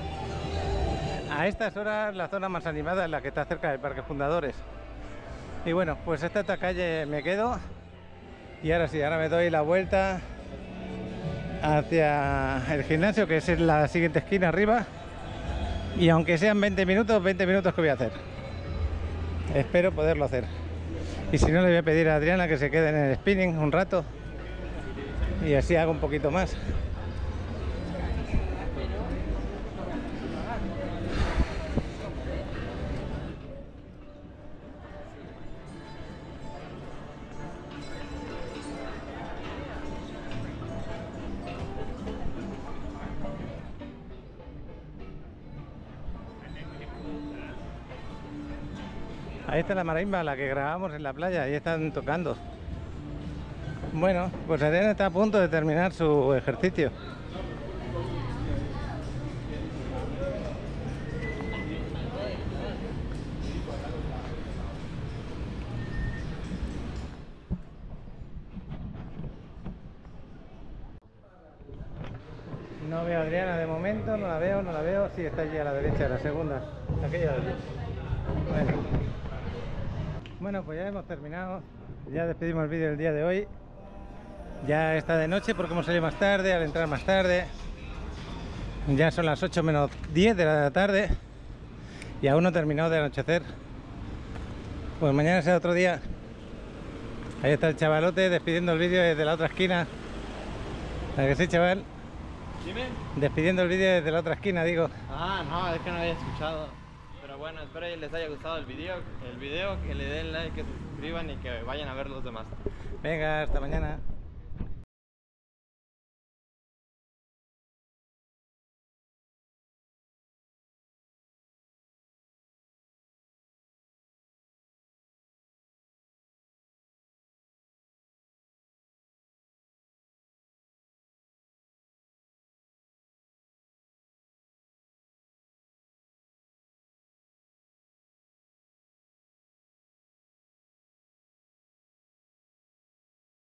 A estas horas la zona más animada es la que está cerca del Parque Fundadores. Y bueno, pues esta calle me quedo. Y ahora sí, ahora me doy la vuelta hacia el gimnasio, que es en la siguiente esquina arriba. Y aunque sean 20 minutos que voy a hacer. Espero poderlo hacer. Y si no, le voy a pedir a Adriana que se quede en el spinning un rato. Y así hago un poquito más. Ahí está la marimba, la que grabamos en la playa, ahí están tocando. Bueno, pues Adriana está a punto de terminar su ejercicio. No veo a Adriana de momento, no la veo, sí, está allí a la derecha, la segunda, aquella de allí. Bueno, pues ya hemos terminado, ya despedimos el vídeo del día de hoy. Ya está de noche porque hemos salido más tarde, al entrar más tarde. Ya son las 8 menos 10 de la tarde y aún no ha terminado de anochecer. Pues mañana será otro día. Ahí está el chavalote despidiendo el vídeo desde la otra esquina. ¿A que sí, chaval? Dime. Despidiendo el vídeo desde la otra esquina, digo. Ah, no, es que no había escuchado. Pero bueno, espero que les haya gustado el video, que le den like, que se suscriban y que vayan a ver los demás. Venga, hasta mañana.